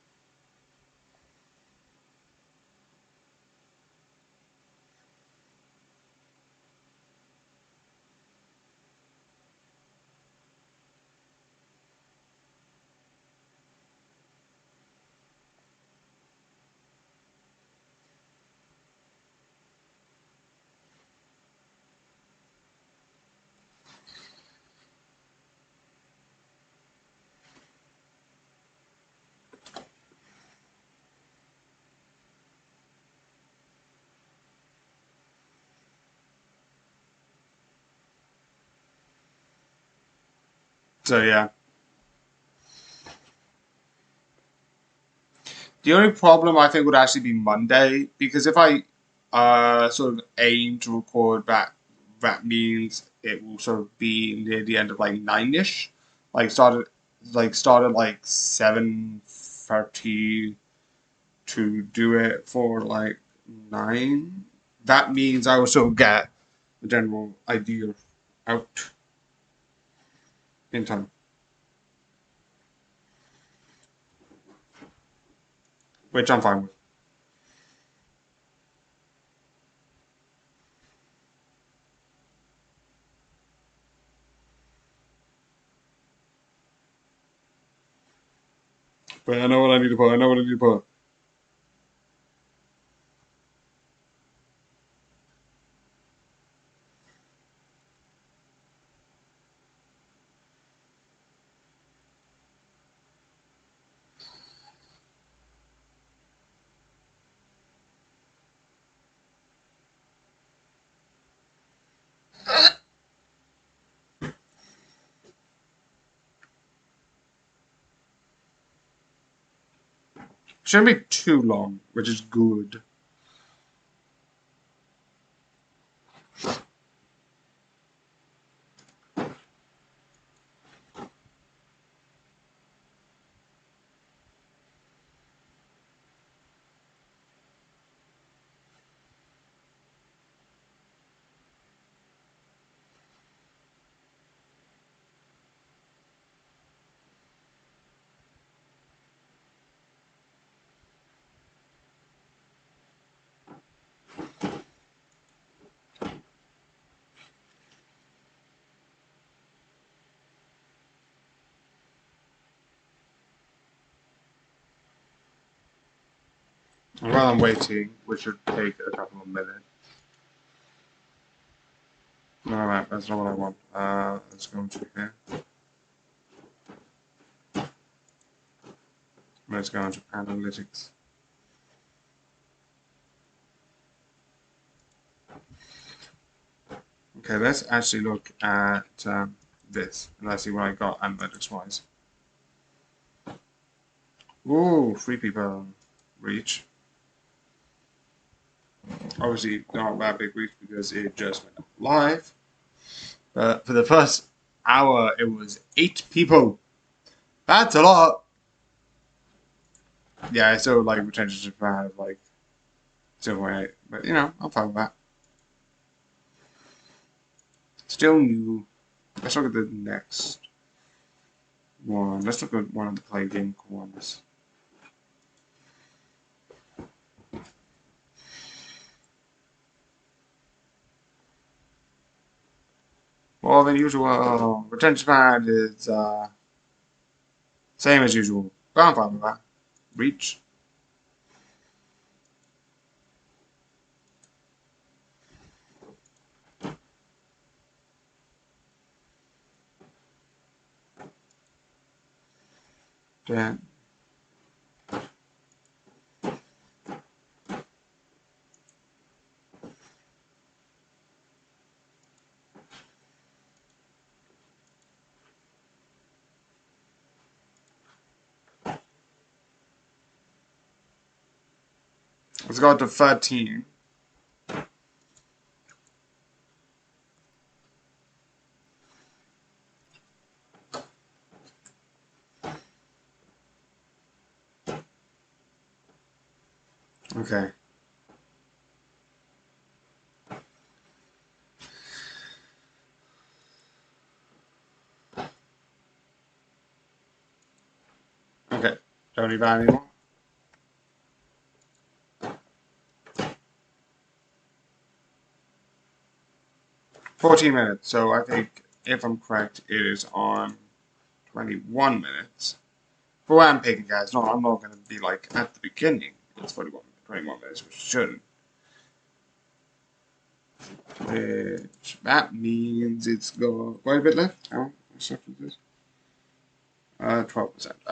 So yeah. The only problem I think would actually be Monday, because if I sort of aim to record that, that means it will sort of be near the end of like 9ish. Started like 7:30 to do it for like 9. That means I will still get the general idea out in time, which I'm fine with. But I know what I need to put. I know what I need to put. Shouldn't be too long, which is good. While I'm waiting, which should take a couple of minutes. Alright, that's not what I want. Let's go into here. Let's go into analytics. Okay, let's actually look at this, and let's see what I got analytics-wise. Ooh, 3 people reach. Obviously, not that big reach because it just went live. But for the first hour, it was 8 people. That's a lot. Yeah, I still like retention to have like 0.8, but you know, I'm fine with that. Still new. Let's look at the next one. Let's look at one of the play game ones. More than usual. Retention pad is same as usual. But I'm fine with that. Reach. Then let's go to 13. Okay. Okay. Don't need that anymore. 14 minutes. So I think, if I'm correct, it is on 21 minutes. For what I'm picking, guys, no, I'm not going to be like at the beginning. It's 21 minutes, which shouldn't. Which that means it's got quite a bit left. How much left is this? 12%. It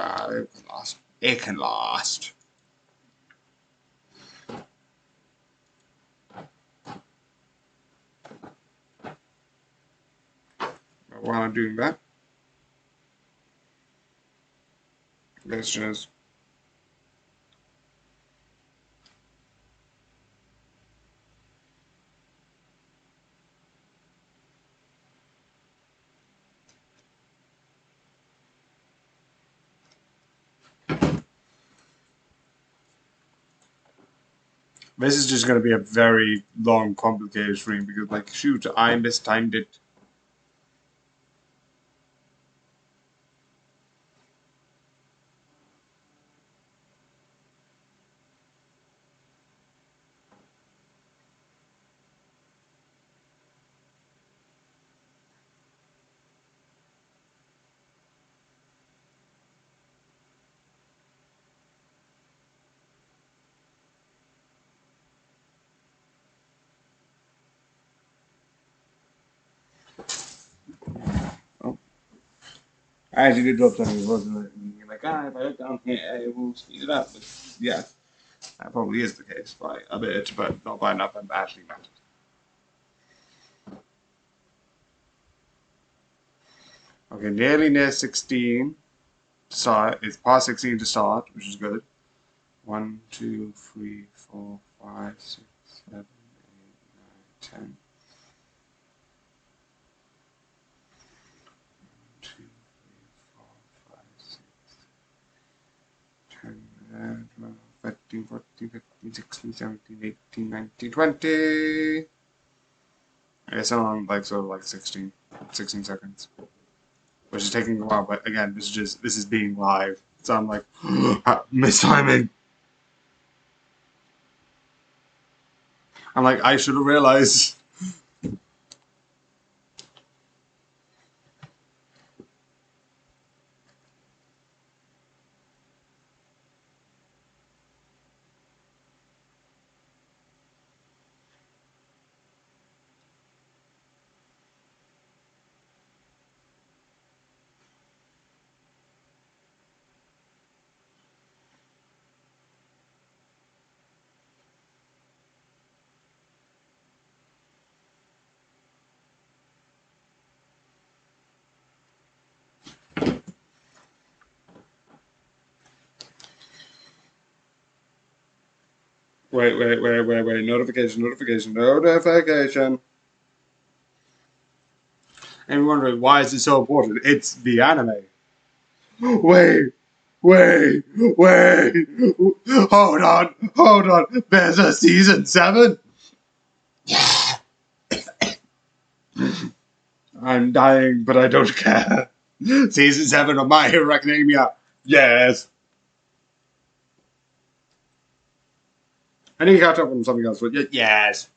can last. It can last. But while I'm doing that, let's just this is just going to be a very long, complicated stream because, like, shoot, I mistimed it. I actually did drop something. It wasn't like, if I look down here, it will speed it up. But yeah, that probably is the case by a bit, but not by enough that actually matters. Okay, nearly near 16 to start. It's past 16 to start, which is good. 1, 2, 3, 4, 5, 6, 7, 8, 9, 10. 2, 3, 4, 5, 6, 10, 11, 12, 13, 14, 15, 16, 17, 18, 19, 20. I guess I'm on like sort of like 16 seconds. Which is taking a while, but again, this is being live. So I'm like mistiming. I'm like, I should have realized. Wait. Notification. And you're wondering, why is it so important? It's the anime. Wait. Hold on. There's a season 7? I'm dying, but I don't care. Season 7 of My Hero Academia. Yes. I need to catch up on something else, but yes.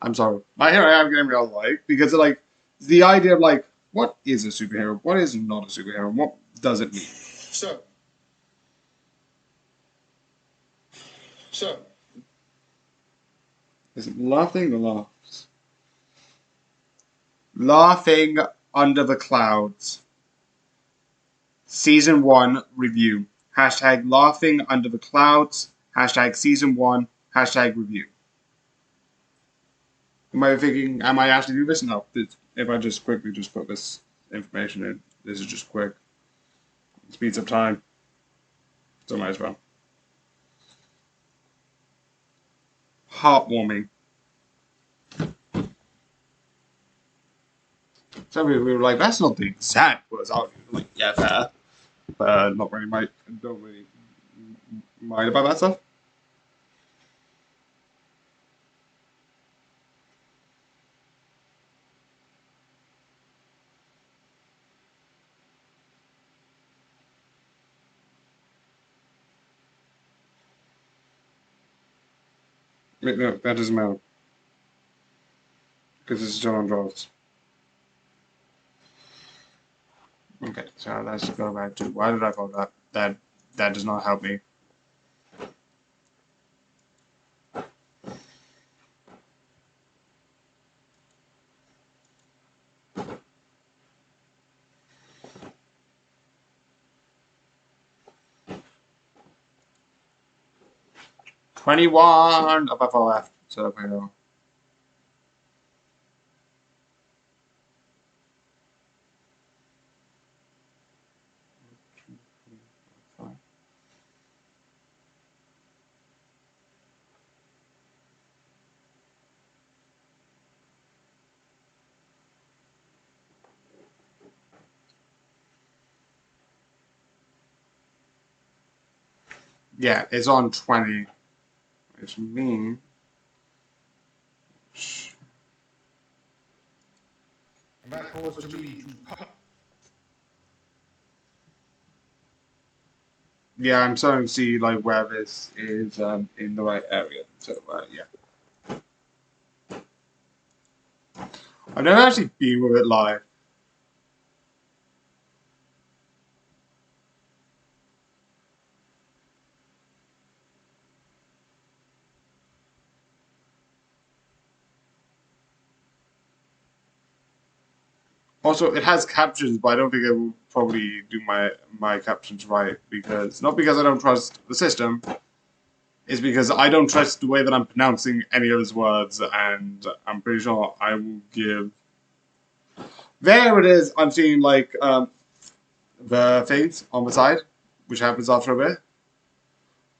I'm sorry. My Hero Academia I like, because like the idea of like, what is a superhero? What is not a superhero? What does it mean? So. Is it laughing or laughs? Laughing Under the Clouds. Season 1 review. Hashtag Laughing Under the Clouds. Hashtag Season 1. Hashtag review. Am I thinking, am I actually doing this? No. If I just quickly just put this information in, this is just quick. It speeds up time. So might as well. Heartwarming. Some people were like, that's not the exact words. I was like, yeah, fair. But not really don't really mind about that stuff. Wait, no, that doesn't matter. Because it's still on drafts. Okay, so let's go back to why did I call that? That does not help me. $21 of FL left. So if I go. Yeah, it's on 20. Which means That caused to me to yeah, I'm starting to see like where this is in the right area. So yeah, I've never actually been with it live. Also, it has captions, but I don't think it will probably do my captions right because not because I don't trust the system. It's because I don't trust the way that I'm pronouncing any of his words, and I'm pretty sure I will give. There it is. I'm seeing like the things on the side. which happens after a bit.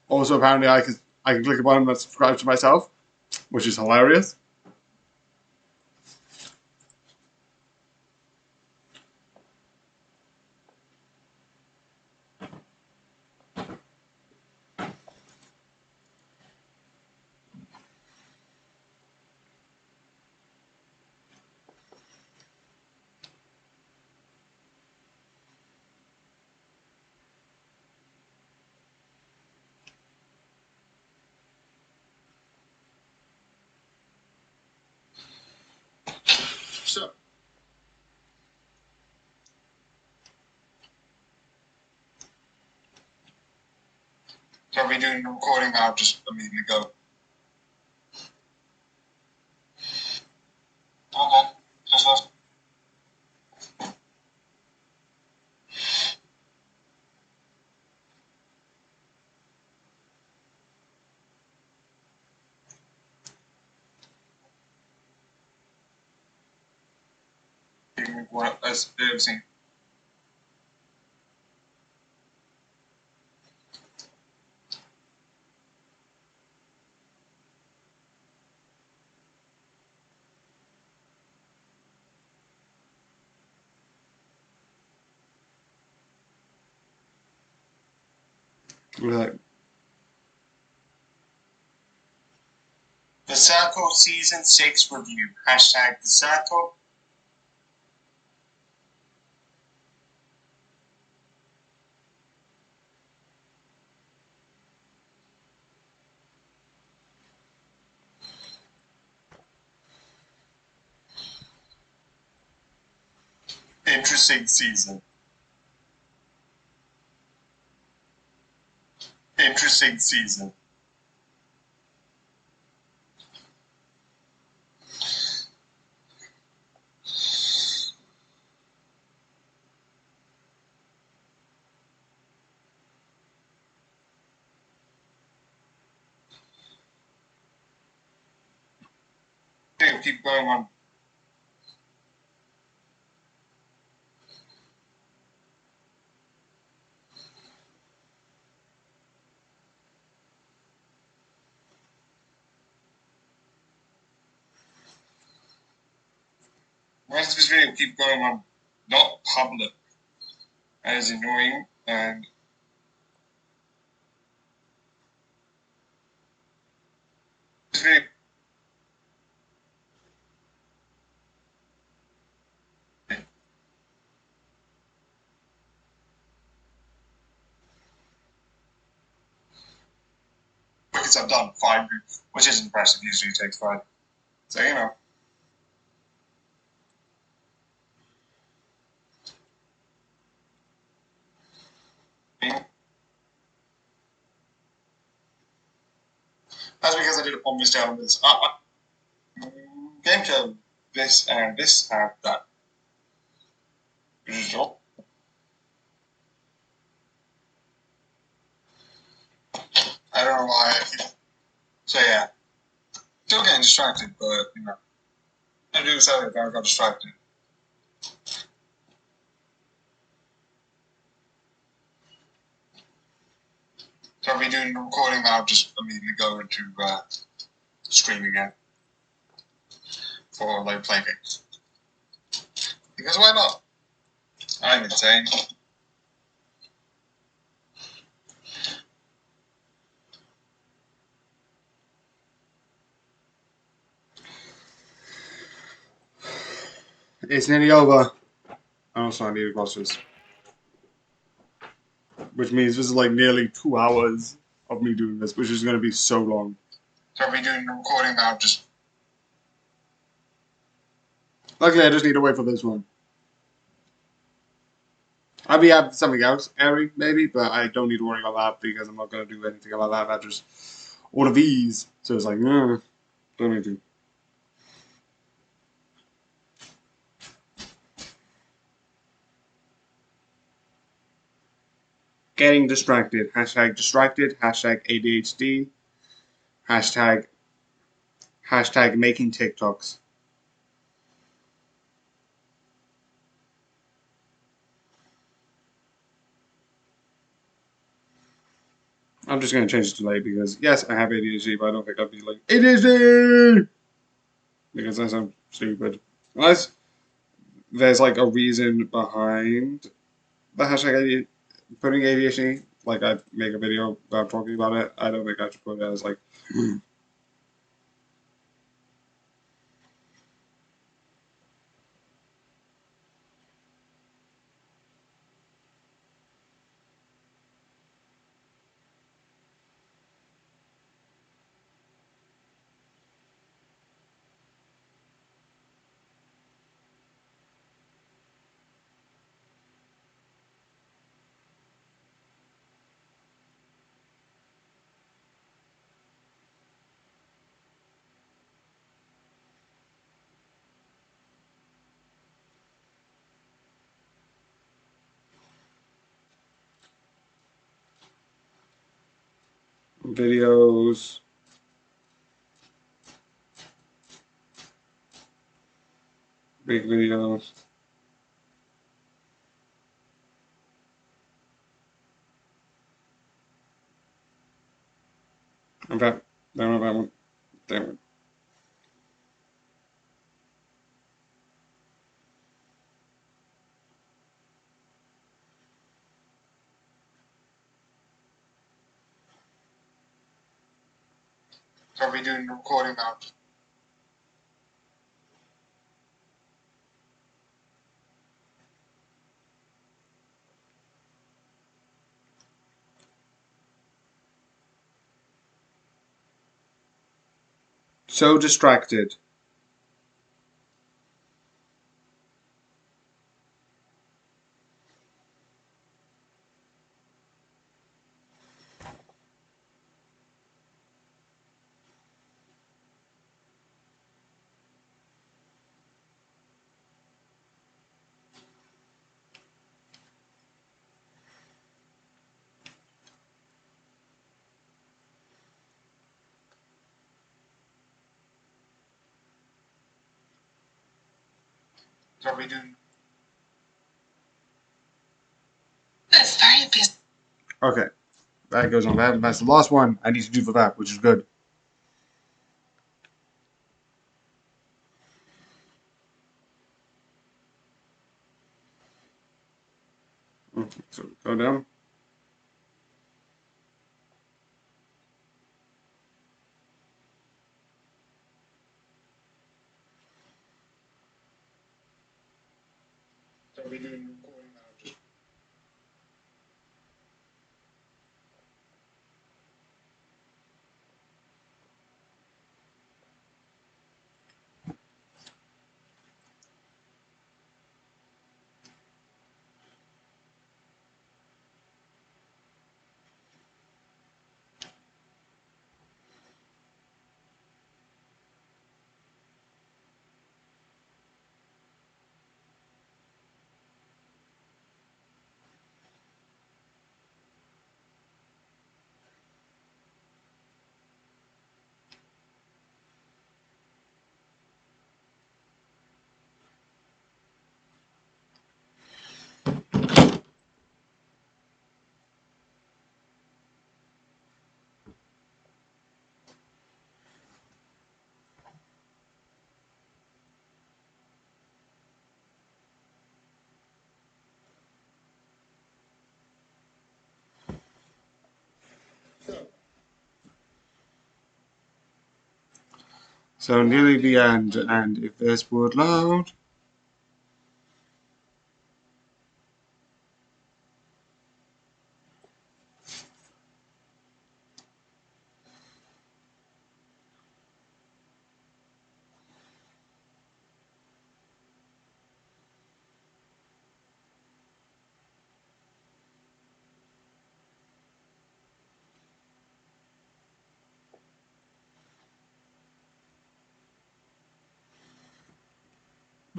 Also, apparently, I can click a button that subscribes to myself, which is hilarious. So, are we doing the recording now? Just immediately go. Okay. What as everything. Right. The Circle Season 6 review. Hashtag The Circle. Interesting season. Interesting season. Okay, we'll keep going on. The rest of this video will keep going on. Not public. That is annoying and this video. Quickest I've done 5, which is impressive. Usually it takes 5. So you know. That's because I did a promise down with this. Game show this and this and that. Usual. I don't know why. So yeah. Still getting distracted, but you know. I do this other I got distracted. So are we doing the recording now? Just immediately go into stream again for like playing games. Because why not? I'm insane. It's nearly over. I also I need to watch this. Which means this is like nearly 2 hours of me doing this, which is going to be so long. So are we doing the recording now? Just luckily, I just need to wait for this one. I'll be having something else airing, maybe, but I don't need to worry about that because I'm not going to do anything about that after all of these. So it's like, don't need to. Getting distracted. Hashtag distracted. Hashtag ADHD. Hashtag making TikToks. just going to change it to late because, yes, I have ADHD, but I don't think I'd be like, ADHD! Because that sounds stupid. Unless there's like a reason behind the hashtag putting ADHD, like I'd make a video about talking about it. I don't think I should put it as like, videos. Big videos. In fact, no, that one. Damn it. So are we doing the recording now? So distracted. So are we doing? That's very busy. Okay. That goes on that. That's the last one I need to do for that, which is good. So go down. So are we doing the recording now? So nearly the end, and if this would load.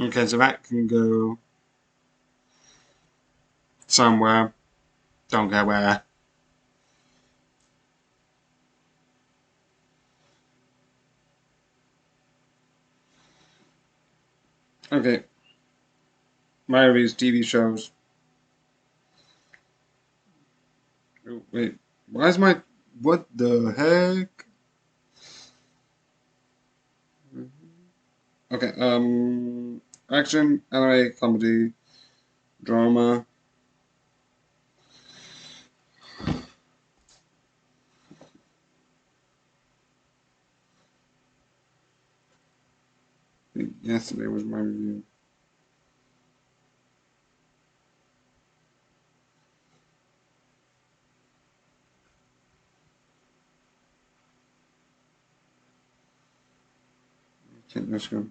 Okay, so that can go somewhere. Don't care where. Okay. My of these TV shows. Oh, wait. Why is my What the heck? Okay, action, anime, comedy, drama. Yesterday was my review. Okay, let's go.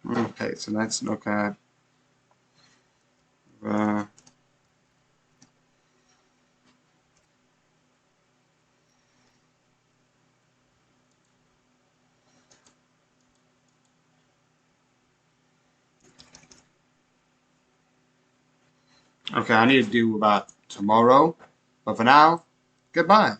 Okay, so let's look at uh, okay, I need to do about tomorrow, but for now, goodbye.